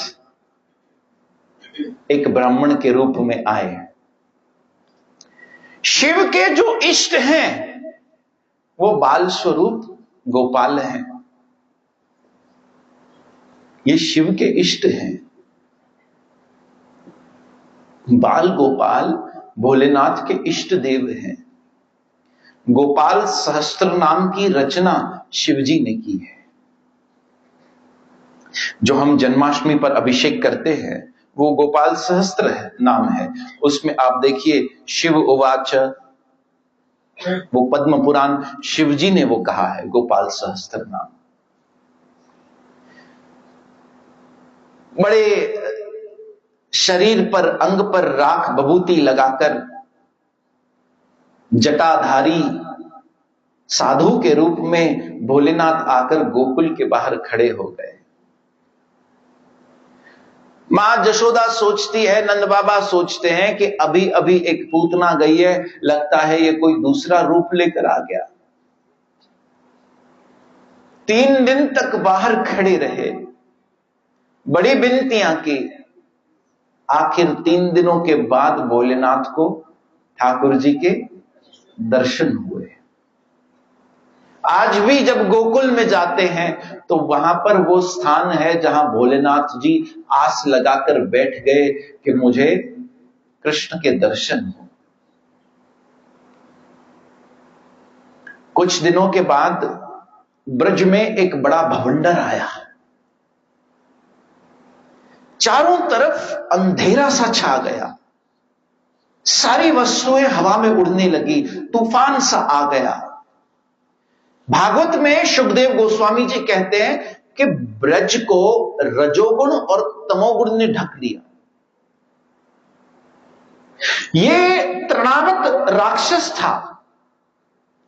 एक ब्राह्मण के रूप में आए। शिव के जो इष्ट हैं वो बाल स्वरूप गोपाल हैं। ये शिव के इष्ट हैं। बाल गोपाल भोलेनाथ के इष्ट देव हैं। गोपाल सहस्त्र नाम की रचना शिवजी ने की है। जो हम जन्माष्टमी पर अभिषेक करते हैं वो गोपाल सहस्त्र है, नाम है। उसमें आप देखिए, शिव उवाच, वो पद्म पुराण शिवजी ने वो कहा है, गोपाल सहस्त्र नाम। बड़े शरीर पर, अंग पर राख बभूति लगाकर जटाधारी साधु के रूप में भोलेनाथ आकर गोकुल के बाहर खड़े हो गए। मां जशोदा सोचती है, नंद बाबा सोचते हैं कि अभी अभी एक पूतना गई है, लगता है ये कोई दूसरा रूप लेकर आ गया। 3 दिन तक बाहर खड़े रहे, बड़ी विनतियां की। आखिर 3 दिनों के बाद भोलेनाथ को ठाकुर जी के दर्शन हुए। आज भी जब गोकुल में जाते हैं तो वहां पर वो स्थान है जहां भोलेनाथ जी आस लगाकर बैठ गए कि मुझे कृष्ण के दर्शन हो। कुछ दिनों के बाद ब्रज में एक बड़ा भवंडर आया। चारों तरफ अंधेरा सा छा गया, सारी वस्तुएं हवा में उड़ने लगी, तूफान सा आ गया। भागवत में सुखदेव गोस्वामी जी कहते हैं कि ब्रज को रजोगुण और तमोगुण ने ढक लिया। ये तृणावत राक्षस था,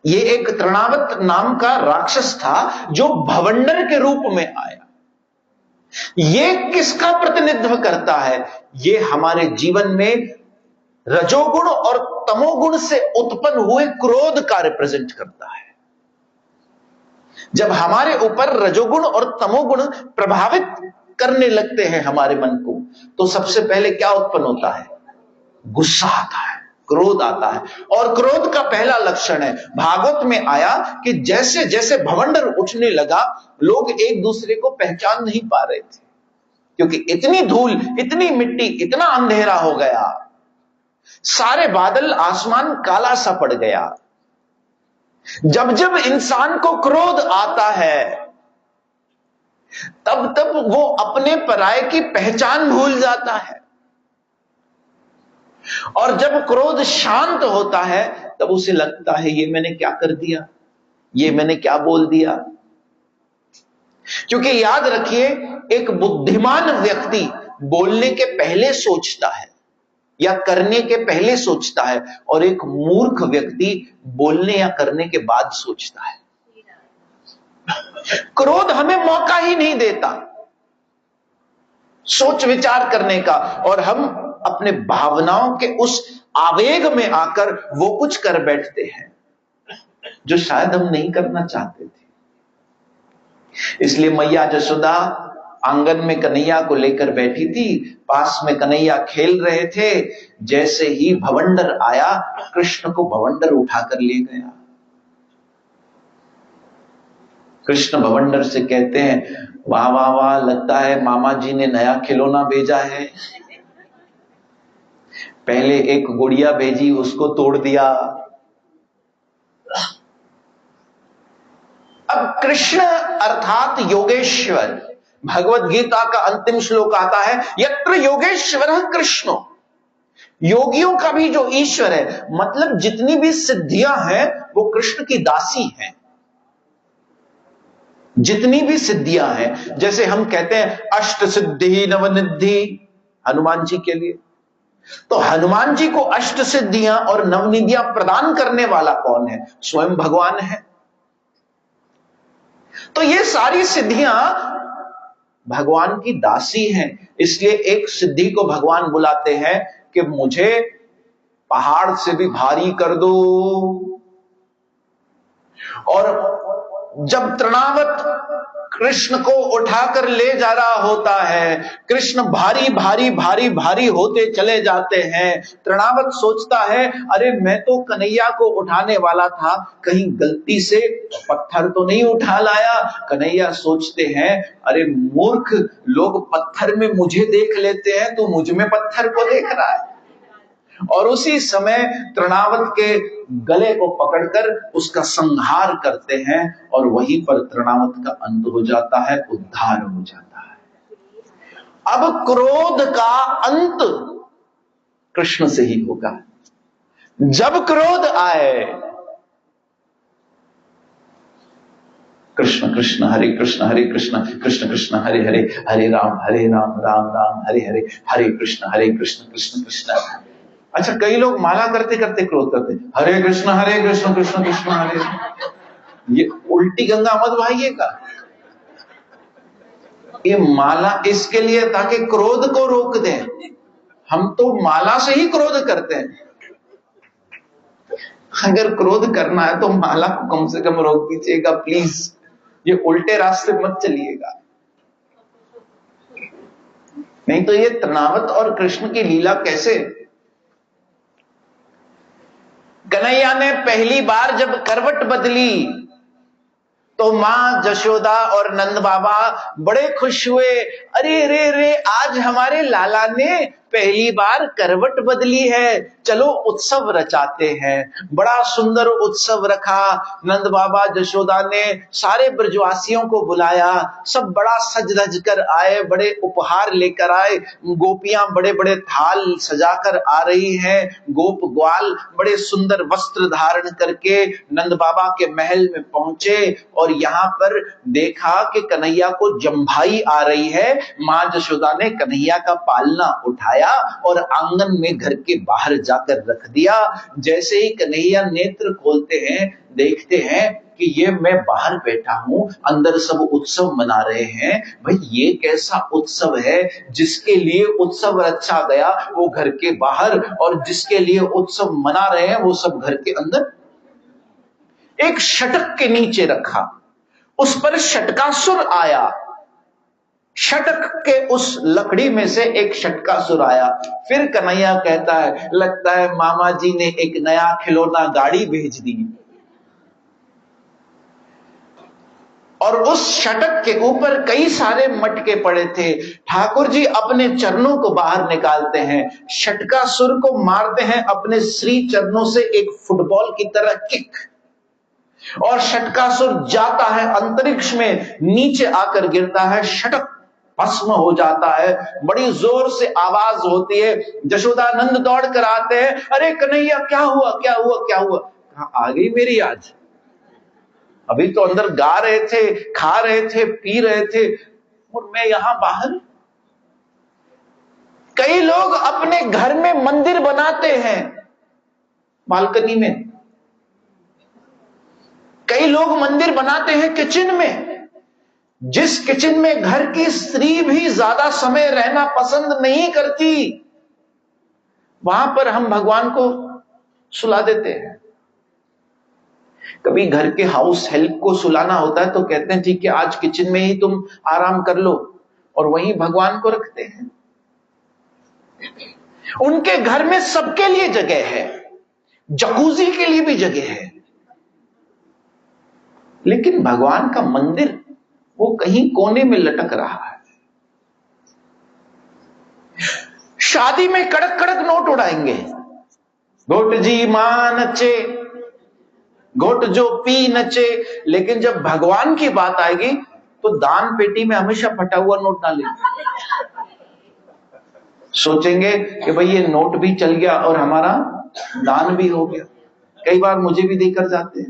ये एक तृणावत नाम का राक्षस था जो भवंडर के रूप में आया। ये किसका प्रतिनिधित्व करता है? ये हमारे जीवन में रजोगुण और तमोगुण से उत्पन्न हुए क्रोध का रिप्रेजेंट करता है। जब हमारे ऊपर रजोगुण और तमोगुण प्रभावित करने लगते हैं हमारे मन को, तो सबसे पहले क्या उत्पन्न होता है? गुस्सा आता है, क्रोध आता है। और क्रोध का पहला लक्षण है, भागवत में आया कि जैसे जैसे भवंडर उठने लगा, लोग एक दूसरे को पहचान नहीं पा रहे थे, क्योंकि इतनी धूल, इतनी मिट्टी, इतना अंधेरा हो गया, सारे बादल, आसमान काला सा पड़ गया। जब जब इंसान को क्रोध आता है तब तब वो अपने पराये की पहचान भूल जाता है, और जब क्रोध शांत होता है तब उसे लगता है ये मैंने क्या कर दिया, ये मैंने क्या बोल दिया। क्योंकि याद रखिए, एक बुद्धिमान व्यक्ति बोलने के पहले सोचता है या करने के पहले सोचता है, और एक मूर्ख व्यक्ति बोलने या करने के बाद सोचता है। क्रोध हमें मौका ही नहीं देता सोच विचार करने का, और हम अपने भावनाओं के उस आवेग में आकर वो कुछ कर बैठते हैं जो शायद हम नहीं करना चाहते थे। इसलिए मैया जसोदा आंगन में कन्हैया को लेकर बैठी थी, पास में कन्हैया खेल रहे थे। जैसे ही भवंडर आया, कृष्ण को भवंडर उठाकर ले गया। कृष्ण भवंडर से कहते हैं, वाह वाह वाह, लगता है मामा जी ने नया खिलौना भेजा है। पहले एक गुड़िया भेजी, उसको तोड़ दिया। अब कृष्ण अर्थात योगेश्वर भगवत गीता का अंतिम श्लोक आता है, यत्र योगेश्वरः कृष्णो, योगियों का भी जो ईश्वर है, मतलब जितनी भी सिद्धियां हैं वो कृष्ण की दासी हैं। जितनी भी सिद्धियां हैं, जैसे हम कहते हैं अष्ट सिद्धि नवनिधि हनुमान जी के लिए, तो हनुमान जी को अष्ट सिद्धियां और नवनिधियां प्रदान करने वाला कौन है? स्वयं भगवान है। तो ये सारी सिद्धियां भगवान की दासी हैं। इसलिए एक सिद्धि को भगवान बुलाते हैं कि मुझे पहाड़ से भी भारी कर दो। और जब तृणावत कृष्ण को उठाकर ले जा रहा होता है, कृष्ण भारी भारी भारी भारी होते चले जाते हैं। तृणावत सोचता है, अरे मैं तो कन्हैया को उठाने वाला था, कहीं गलती से पत्थर तो नहीं उठा लाया। कन्हैया सोचते हैं, अरे मूर्ख, लोग पत्थर में मुझे देख लेते हैं, तो मुझ में पत्थर को देख रहा है। और उसी समय तृणावत के गले को पकड़कर उसका संहार करते हैं और वहीं पर तृणावत का अंत हो जाता है, उद्धार हो जाता है। अब क्रोध का अंत कृष्ण से ही होगा। जब क्रोध आए, कृष्ण कृष्ण हरे कृष्ण कृष्ण कृष्ण हरे हरे, हरे राम राम राम हरे हरे, हरे कृष्ण कृष्ण कृष्ण। अच्छा, कई लोग माला करते करते क्रोध करते, हरे कृष्ण कृष्ण कृष्ण हरे। ये उल्टी गंगा मत बहाइएगा। ये माला इसके लिए ताकि क्रोध को रोक दें। हम तो माला से ही क्रोध करते हैं। अगर क्रोध करना है तो माला को कम से कम रोक दीजिएगा प्लीज। ये उल्टे रास्ते मत चलिएगा। नहीं तो ये तृणावत और कृष्ण की लीला कैसे। कन्हैया ने पहली बार जब करवट बदली तो मां जशोदा और नंद बाबा बड़े खुश हुए। अरे रे रे, आज हमारे लाला ने पहली बार करवट बदली है, चलो उत्सव रचाते हैं। बड़ा सुंदर उत्सव रखा। नंद बाबा जशोदा ने सारे ब्रजवासियों को बुलाया। सब बड़ा सज धज कर आए, बड़े उपहार लेकर आए। गोपियां बड़े बड़े थाल सजाकर आ रही हैं। गोप ग्वाल बड़े सुंदर वस्त्र धारण करके नंद बाबा के महल में पहुंचे और यहाँ पर देखा कि कन्हैया को जम्भाई आ रही है। मां जशोदा ने कन्हैया का पालना उठाया और आंगन में घर के बाहर जाकर रख दिया। जैसे ही कन्हैया नेत्र खोलते हैं, देखते हैं कि ये मैं बाहर बैठा हूं, अंदर सब उत्सव मना रहे हैं। भाई ये कैसा उत्सव है, जिसके लिए उत्सव रचा गया वो घर के बाहर, और जिसके लिए उत्सव मना रहे हैं वो सब घर के अंदर। एक शटक के नीचे रखा, उस पर शटकासुर आया। शटक के उस लकड़ी में से एक शटकासुर आया। फिर कन्हैया कहता है, लगता है मामा जी ने एक नया खिलौना गाड़ी भेज दी। और उस शटक के ऊपर कई सारे मटके पड़े थे। ठाकुर जी अपने चरणों को बाहर निकालते हैं, शटकासुर को मारते हैं अपने श्री चरणों से एक फुटबॉल की तरह किक, और शटकासुर जाता है अंतरिक्ष में, नीचे आकर गिरता है, शटक भस्म हो जाता है। बड़ी जोर से आवाज होती है। जशोदानंद दौड़ कर आते हैं, अरे कन्हैया क्या हुआ क्या हुआ क्या हुआ। कहा, आ गई मेरी आज। अभी तो अंदर गा रहे थे, खा रहे थे, पी रहे थे, और मैं यहां बाहर। कई लोग अपने घर में मंदिर बनाते हैं बालकनी में। कई लोग मंदिर बनाते हैं किचन में। जिस किचन में घर की स्त्री भी ज्यादा समय रहना पसंद नहीं करती, वहां पर हम भगवान को सुला देते हैं। कभी घर के हाउस हेल्प को सुलाना होता है तो कहते हैं ठीक है आज किचन में ही तुम आराम कर लो, और वहीं भगवान को रखते हैं। उनके घर में सबके लिए जगह है, जकूजी के लिए भी जगह है, लेकिन भगवान का मंदिर वो कहीं कोने में लटक रहा है। शादी में कड़क कड़क नोट उड़ाएंगे, घोट जी मां नचे, घोट जो पी नचे, लेकिन जब भगवान की बात आएगी तो दान पेटी में हमेशा फटा हुआ नोट डालेंगे। सोचेंगे कि भाई ये नोट भी चल गया और हमारा दान भी हो गया। कई बार मुझे भी देकर जाते हैं।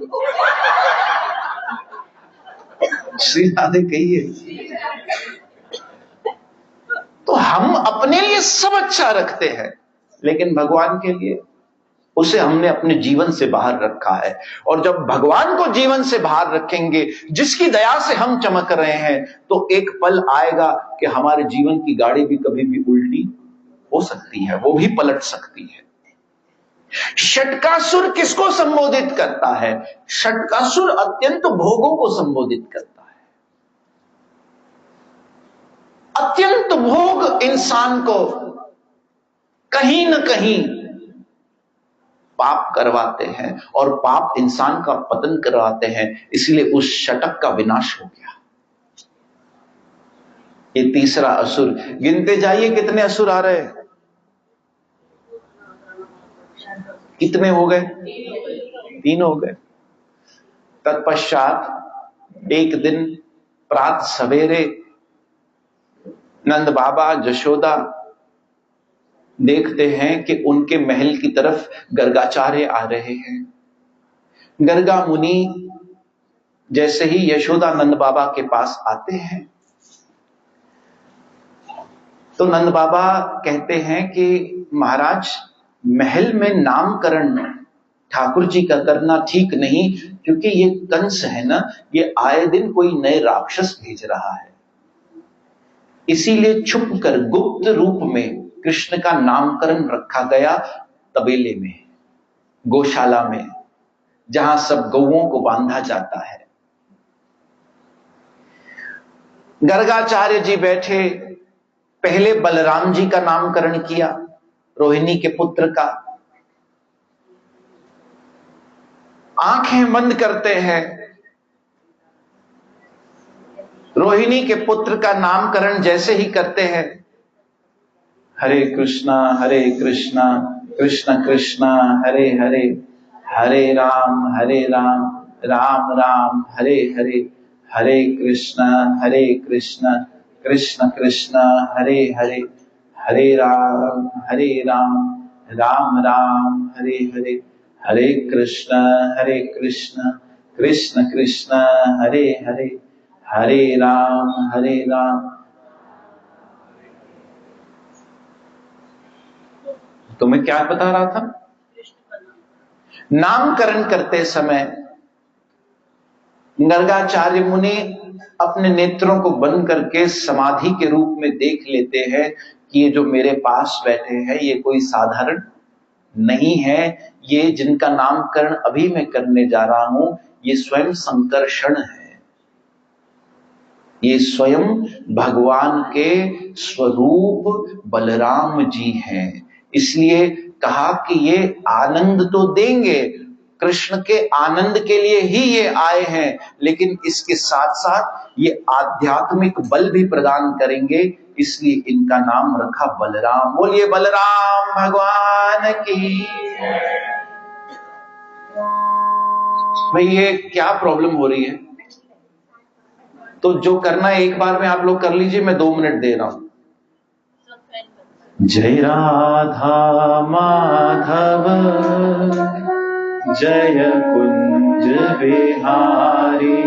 श्री राधे कहिए। तो हम अपने लिए सब अच्छा रखते हैं, लेकिन भगवान के लिए उसे हमने अपने जीवन से बाहर रखा है। और जब भगवान को जीवन से बाहर रखेंगे, जिसकी दया से हम चमक रहे हैं, तो एक पल आएगा कि हमारे जीवन की गाड़ी भी कभी भी उल्टी हो सकती है, वो भी पलट सकती है। षटकासुर किसको संबोधित करता है? षटकासुर अत्यंत भोगों को संबोधित करता है। अत्यंत भोग इंसान को कहीं न कहीं पाप करवाते हैं और पाप इंसान का पतन करवाते हैं। इसलिए उस षटक का विनाश हो गया। ये तीसरा असुर। गिनते जाइए कितने असुर आ रहे हैं। कितने हो गए? 3 हो गए। तत्पश्चात एक दिन प्रात सवेरे नंद बाबा यशोदा देखते हैं कि उनके महल की तरफ गर्गाचार्य आ रहे हैं। गर्गा मुनि जैसे ही यशोदा नंद बाबा के पास आते हैं, तो नंद बाबा कहते हैं कि महाराज, महल में नामकरण ठाकुर जी का करना ठीक नहीं, क्योंकि ये कंस है ना, ये आए दिन कोई नए राक्षस भेज रहा है। इसीलिए छुप कर गुप्त रूप में कृष्ण का नामकरण रखा गया तबेले में, गौशाला में, जहां सब गौओं को बांधा जाता है। गर्गाचार्य जी बैठे, पहले बलराम जी का नामकरण किया, रोहिणी के पुत्र का। आंखें बंद करते हैं, रोहिणी के पुत्र का नामकरण जैसे ही करते हैं, हरे कृष्णा कृष्ण कृष्ण हरे हरे, हरे राम राम राम हरे हरे, हरे कृष्ण कृष्ण कृष्ण हरे हरे, हरे राम राम राम हरे हरे, हरे कृष्ण कृष्ण कृष्ण हरे हरे, हरे राम तो मैं क्या बता रहा था? नामकरण करते समय गर्गाचार्य मुनि अपने नेत्रों को बंद करके समाधि के रूप में देख लेते हैं कि ये जो मेरे पास बैठे हैं ये कोई साधारण नहीं है। ये जिनका नामकरण अभी मैं करने जा रहा हूं, ये स्वयं संकर्षण है। ये स्वयं भगवान के स्वरूप बलराम जी हैं। इसलिए कहा कि ये आनंद तो देंगे, कृष्ण के आनंद के लिए ही ये आए हैं, लेकिन इसके साथ साथ ये आध्यात्मिक बल भी प्रदान करेंगे। इसलिए इनका नाम रखा बलराम। बोलिए बलराम भगवान की। भाई ये क्या प्रॉब्लम हो रही है? तो जो करना है एक बार में आप लोग कर लीजिए, मैं 2 मिनट दे रहा हूं। जय राधा माधव जय कुंज बिहारी,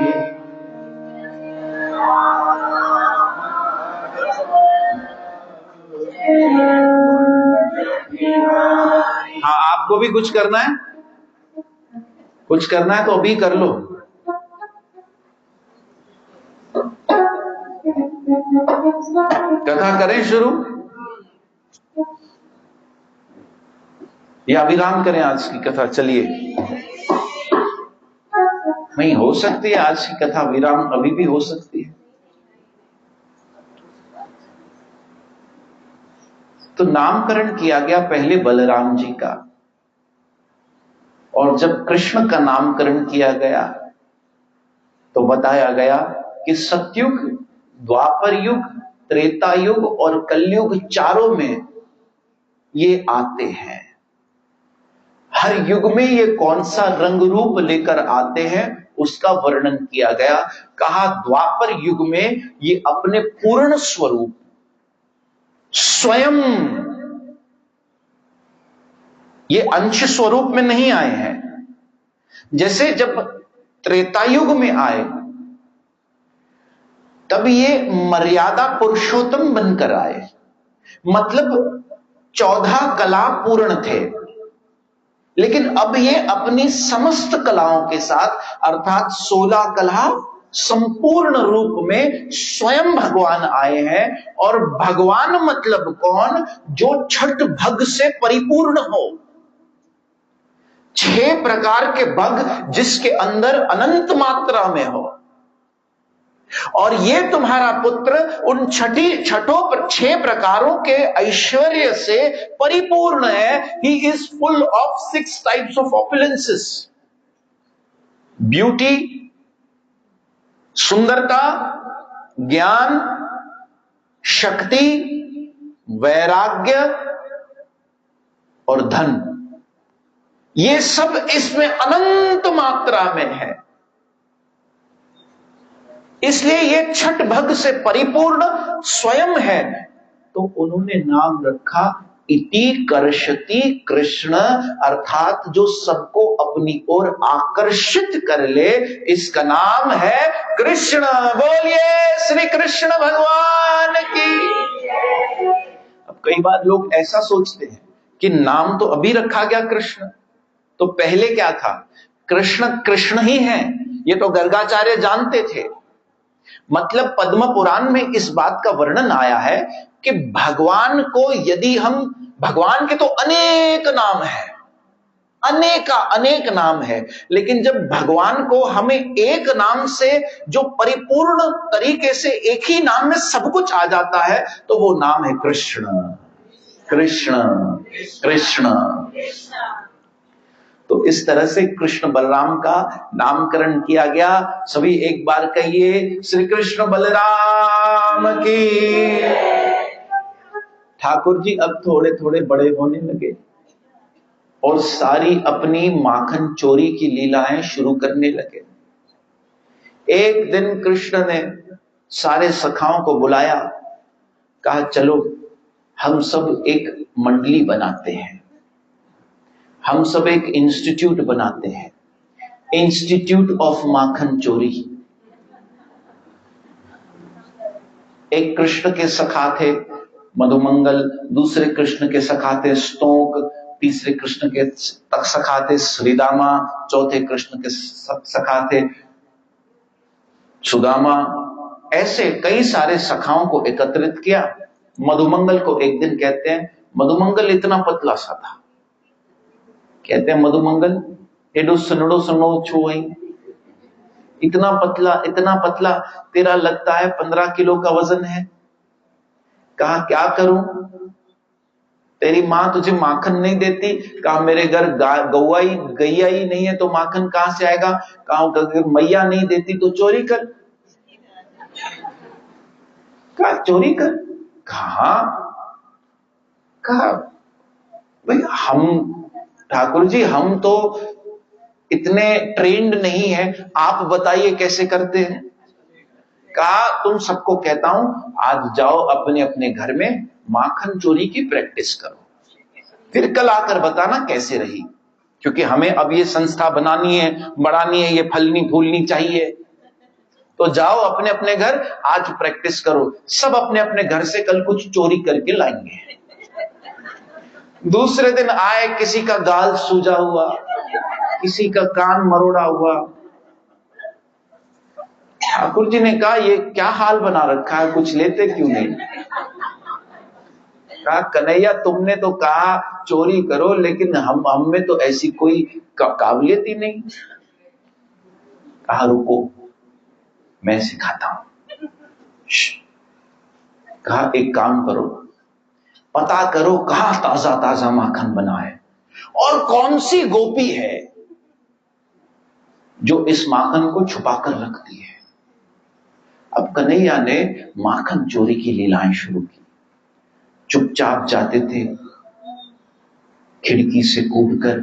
हाँ आपको भी कुछ करना है? कुछ करना है तो अभी कर लो। कथा करें शुरू या विराम करें आज की कथा? चलिए, नहीं हो सकती है आज की कथा, विराम अभी भी हो सकती है। तो नामकरण किया गया पहले बलराम जी का, और जब कृष्ण का नामकरण किया गया तो बताया गया कि सतयुग, द्वापर युग, त्रेता युग और कलयुग चारों में ये आते हैं। हर युग में ये कौन सा रंग रूप लेकर आते हैं उसका वर्णन किया गया। कहा द्वापर युग में ये अपने पूर्ण स्वरूप स्वयं, ये अंश स्वरूप में नहीं आए हैं। जैसे जब त्रेता युग में आए तब ये मर्यादा पुरुषोत्तम बनकर आए, मतलब 14 कला पूर्ण थे, लेकिन अब ये अपनी समस्त कलाओं के साथ अर्थात 16 कला संपूर्ण रूप में स्वयं भगवान आए हैं। और भगवान मतलब कौन? जो छठ भग से परिपूर्ण हो, 6 प्रकार के भग जिसके अंदर अनंत मात्रा में हो। और ये तुम्हारा पुत्र उन 6 प्रकारों के ऐश्वर्य से परिपूर्ण है। He is full of 6 types of opulences, beauty, सुंदरता, ज्ञान, शक्ति, वैराग्य और धन। ये सब इसमें अनंत मात्रा में है, इसलिए ये छठ भग से परिपूर्ण स्वयं है। तो उन्होंने नाम रखा इति कर्षति कृष्ण, अर्थात जो सबको अपनी ओर आकर्षित कर ले, इसका नाम है कृष्ण। बोलिए श्री कृष्ण भगवान की। अब कई बार लोग ऐसा सोचते हैं कि नाम तो अभी रखा गया कृष्ण, तो पहले क्या था? कृष्ण कृष्ण ही है, ये तो गर्गाचार्य जानते थे। मतलब पद्म पुराण में इस बात का वर्णन आया है कि भगवान को यदि हम, भगवान के तो अनेक नाम है, अनेक नाम है, लेकिन जब भगवान को हमें एक नाम से जो परिपूर्ण तरीके से एक ही नाम में सब कुछ आ जाता है, तो वो नाम है कृष्ण। कृष्ण कृष्ण। तो इस तरह से कृष्ण बलराम का नामकरण किया गया। सभी एक बार कहिए श्री कृष्ण बलराम की। ठाकुर जी अब थोड़े थोड़े बड़े होने लगे और सारी अपनी माखन चोरी की लीलाएं शुरू करने लगे। एक दिन कृष्ण ने सारे सखाओं को बुलाया, कहा चलो हम सब एक मंडली बनाते हैं, हम सब एक इंस्टीट्यूट बनाते हैं, इंस्टीट्यूट ऑफ माखन चोरी। एक कृष्ण के सखा थे मधुमंगल, दूसरे कृष्ण के सखा थे स्तोक, तीसरे कृष्ण के सखा थे श्रीदामा, चौथे कृष्ण के सखा थे सुदामा। ऐसे कई सारे सखाओं को एकत्रित किया। मधुमंगल को एक दिन कहते हैं, मधुमंगल इतना पतला सा था, कहते हैं मधुमंगल एडो सनड़ो सनो छुई, इतना पतला, तेरा लगता है 15 किलो का वजन है। कहा क्या करूं, तेरी मां तुझे माखन नहीं देती? कहा मेरे घर गैया ही नहीं है तो माखन कहां से आएगा? कहा अगर मैया नहीं देती तो चोरी कर। कहा चोरी कर? कहा भाई हम ठाकुर जी हम तो इतने ट्रेंड नहीं है, आप बताइए कैसे करते हैं। कहा तुम सबको कहता हूं आज जाओ अपने अपने घर में माखन चोरी की प्रैक्टिस करो, फिर कल आकर बताना कैसे रही, क्योंकि हमें अब ये संस्था बनानी है, बढ़ानी है, ये फलनी फूलनी चाहिए। तो जाओ अपने अपने घर आज प्रैक्टिस करो। सब अपने अपने घर से कल कुछ चोरी करके लाएंगे। दूसरे दिन आए, किसी का गाल सूजा हुआ, किसी का कान मरोड़ा हुआ। ठाकुर जी ने कहा ये क्या हाल बना रखा है, कुछ लेते क्यों नहीं? कहा कन्हैया तुमने तो कहा चोरी करो, लेकिन हम में तो ऐसी कोई काबिलियत ही नहीं। कहा रुको मैं सिखाता हूं। कहा एक काम करो, पता करो कहां ताजा ताजा माखन बना है और कौन सी गोपी है जो इस माखन को छुपाकर रखती है। अब कन्हैया ने माखन चोरी की लीलाएं शुरू की। चुपचाप जाते थे, खिड़की से कूदकर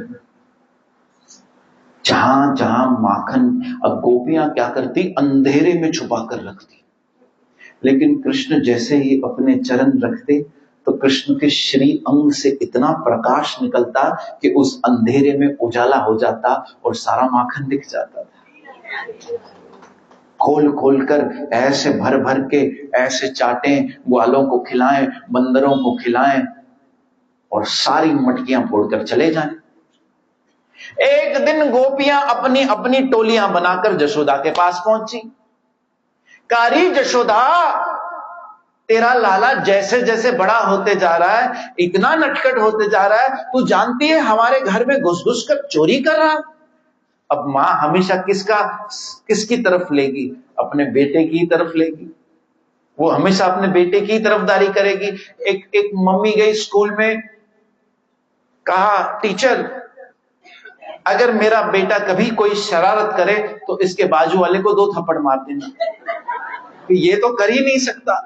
जहां जहां माखन, अब गोपियां क्या करती, अंधेरे में छुपा कर रखती, लेकिन कृष्ण जैसे ही अपने चरण रखते तो कृष्ण के श्री अंग से इतना प्रकाश निकलता कि उस अंधेरे में उजाला हो जाता और सारा माखन दिख जाता था। खोल खोल कर ऐसे भर भर के ऐसे चाटें, ग्वालों को खिलाएं, बंदरों को खिलाएं और सारी मटकियां फोड़कर चले जाएं। एक दिन गोपियां अपनी अपनी टोलियां बनाकर जशोदा के पास पहुंची। कारी जशोदा, तेरा लाला जैसे जैसे बड़ा होते जा रहा है, इतना नटखट होते जा रहा है, तू जानती है हमारे घर में घुस घुस कर चोरी कर रहा। अब मां हमेशा किसकी तरफ लेगी? अपने बेटे की तरफ लेगी। वो हमेशा अपने बेटे की तरफदारी करेगी। एक मम्मी गई स्कूल में, कहा टीचर अगर मेरा बेटा कभी कोई शरारत करे तो इसके बाजू वाले को 2 थप्पड़ मार देना। ये तो कर ही नहीं सकता।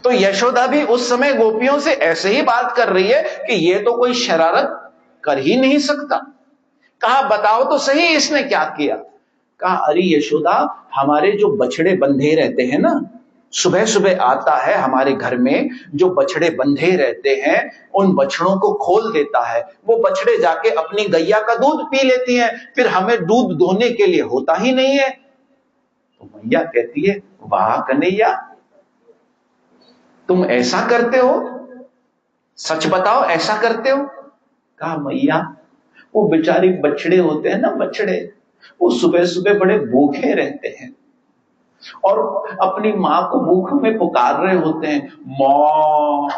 तो यशोदा भी उस समय गोपियों से ऐसे ही बात कर रही है कि ये तो कोई शरारत कर ही नहीं सकता। कहा बताओ तो सही इसने क्या किया? कहा अरे यशोदा, हमारे जो बछड़े बंधे रहते हैं ना, सुबह सुबह आता है हमारे घर में, जो बछड़े बंधे रहते हैं उन बछड़ों को खोल देता है, वो बछड़े जाके अपनी गैया का दूध पी लेती हैं, फिर हमें दूध दोहने के लिए होता ही नहीं है। तो मैया कहती है वाह कन्हैया, तुम ऐसा करते हो, सच बताओ ऐसा करते हो? कहा मैया, वो बेचारे बछड़े होते हैं ना, बछड़े वो सुबह सुबह बड़े भूखे रहते हैं और अपनी मां को भूख में पुकार रहे होते हैं, मां।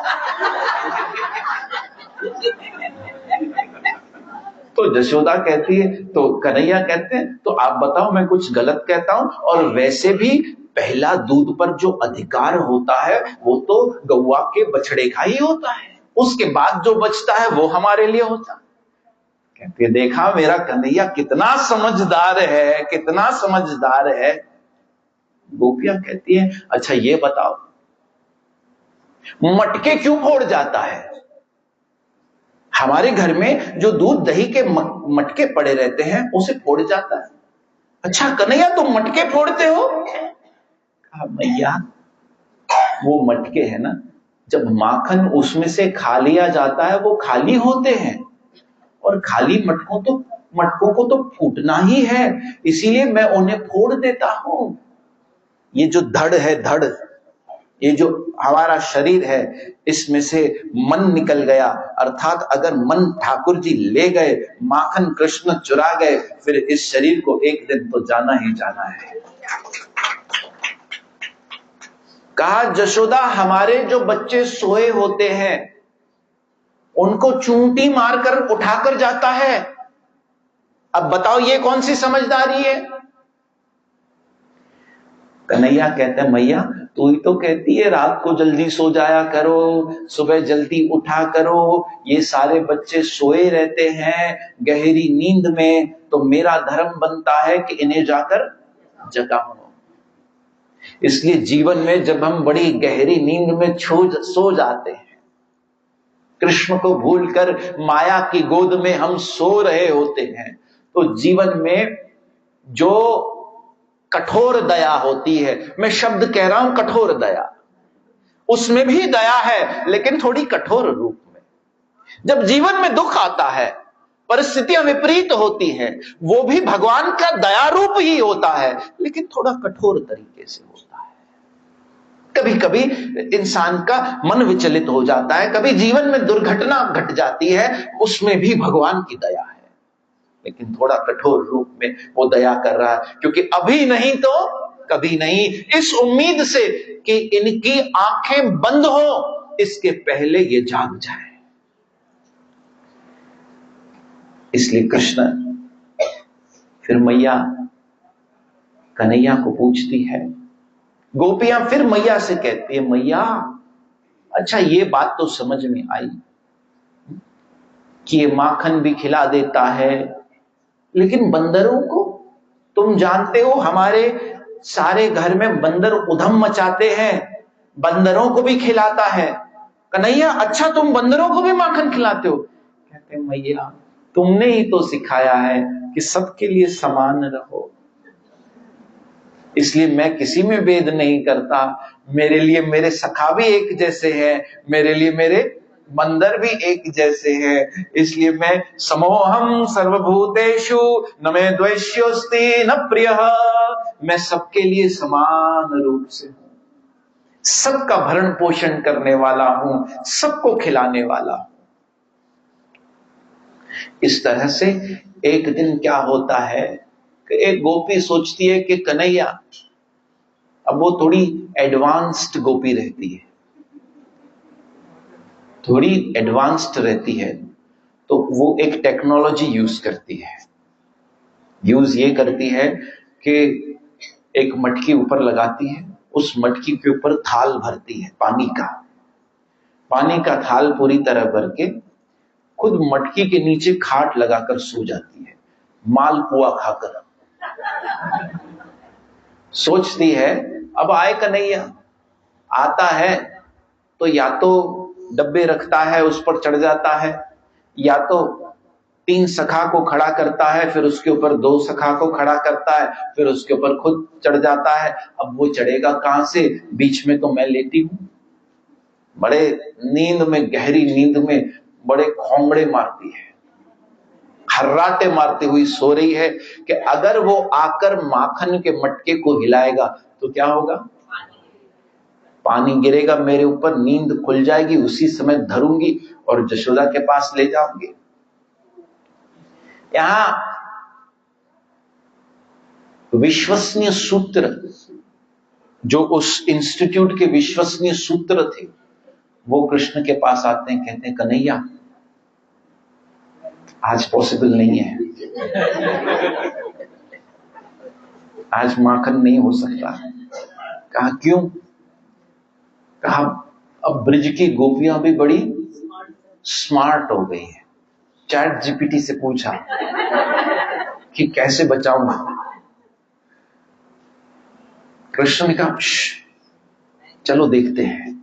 तो जशोदा कहती है, तो कन्हैया कहते हैं तो आप बताओ मैं कुछ गलत कहता हूं? और वैसे भी पहला दूध पर जो अधिकार होता है वो तो गौवा के बछड़े का ही होता है, उसके बाद जो बचता है वो हमारे लिए होता है। कहती है देखा मेरा कन्हैया कितना समझदार है, कितना समझदार है। गोपियां कहती है अच्छा ये बताओ, मटके क्यों फोड़ जाता है? हमारे घर में जो दूध दही के मटके पड़े रहते हैं उसे फोड़ जाता है। अच्छा कन्हैया तुम मटके फोड़ते हो? कहा मैया, वो मटके है ना, जब माखन उसमें से खा लिया जाता है वो खाली होते हैं, और खाली मटकों को तो फूटना ही है, इसीलिए मैं उन्हें फोड़ देता हूं। ये जो धड़ है, धड़, ये जो हमारा शरीर है, इसमें से मन निकल गया, अर्थात अगर मन ठाकुर जी ले गए, माखन कृष्ण चुरा गए, फिर इस शरीर को एक दिन तो जाना ही जाना है। कहा जशोदा, हमारे जो बच्चे सोए होते हैं उनको चूंटी मारकर उठाकर जाता है। अब बताओ ये कौन सी समझदारी है? कन्हैया कहते हैं मैया, तू ही तो कहती है रात को जल्दी सो जाया करो, सुबह जल्दी उठा करो, ये सारे बच्चे सोए रहते हैं गहरी नींद में, तो मेरा धर्म बनता है कि इन्हें जाकर जगाऊं। इसलिए जीवन में जब हम बड़ी गहरी नींद में सो जाते हैं, कृष्ण को भूलकर माया की गोद में हम सो रहे होते हैं, तो जीवन में जो कठोर दया होती है, मैं शब्द कह रहा हूं कठोर दया, उसमें भी दया है लेकिन थोड़ी कठोर रूप में। जब जीवन में दुख आता है, परिस्थितियां विपरीत होती हैं, वो भी भगवान का दया रूप ही होता है लेकिन थोड़ा कठोर तरीके से होता है। कभी कभी इंसान का मन विचलित हो जाता है, कभी जीवन में दुर्घटना घट जाती है, उसमें भी भगवान की दया है, लेकिन थोड़ा कठोर रूप में वो दया कर रहा है, क्योंकि अभी नहीं तो कभी नहीं, इस उम्मीद से कि इनकी आंखें बंद हो इसके पहले ये जाग जाए। इसलिए कृष्ण फिर मैया कन्हैया को पूछती है, गोपियां फिर मैया से कहती है मैया, अच्छा ये बात तो समझ में आई कि ये माखन भी खिला देता है, लेकिन बंदरों को तुम जानते हो हमारे सारे घर में बंदर उधम मचाते हैं, बंदरों को भी खिलाता है। कन्हैया अच्छा तुम बंदरों को भी माखन खिलाते हो? कहते मैया तुमने ही तो सिखाया है कि सबके लिए समान रहो, इसलिए मैं किसी में भेद नहीं करता। मेरे लिए मेरे सखा भी एक जैसे हैं, मेरे लिए मेरे बंदर भी एक जैसे हैं, इसलिए मैं समोहम सर्वभूतेषु न मे द्वेष्योस्ति न प्रियः, मैं सबके लिए समान रूप से हूं, सबका भरण पोषण करने वाला हूं, सबको खिलाने वाला हूं। इस तरह से एक दिन क्या होता है कि एक गोपी सोचती है कि कन्हैया, अब वो थोड़ी एडवांस्ड गोपी रहती है, थोड़ी एडवांस्ड रहती है, तो वो एक टेक्नोलॉजी यूज करती है। यूज ये करती है कि एक मटकी ऊपर लगाती है, उस मटकी के ऊपर थाल भरती है पानी का थाल पूरी तरह भर के खुद मटकी के नीचे खाट लगाकर सो जाती है, मालपुआ खाकर। सोचती है अब आए कन्हैया, आता है तो या तो डब्बे रखता है उस पर चढ़ जाता है, या तो 3 सखा को खड़ा करता है, फिर उसके ऊपर 2 सखा को खड़ा करता है, फिर उसके ऊपर खुद चढ़ जाता है। अब वो चढ़ेगा कहां से, बीच में तो मैं लेटी हूं। बड़े नींद में, गहरी नींद में बड़े खोंगड़े मारती है, हर्राटे मारती हुई सो रही है कि अगर वो आकर माखन के मटके को हिलाएगा तो क्या होगा, पानी गिरेगा मेरे ऊपर, नींद खुल जाएगी, उसी समय धरूंगी और जशोदा के पास ले जाऊंगी। यहां विश्वसनीय सूत्र, जो उस इंस्टीट्यूट के विश्वसनीय सूत्र थे, वो कृष्ण के पास आते हैं, कहते हैं कन्हैया आज पॉसिबल नहीं है, आज माखन नहीं हो सकता। कहा क्यों? कहा अब ब्रिज की गोपियां भी बड़ी स्मार्ट हो गई है। चैट जीपीटी से पूछा कि कैसे बचाऊंगा। कृष्ण ने कहा चलो देखते हैं।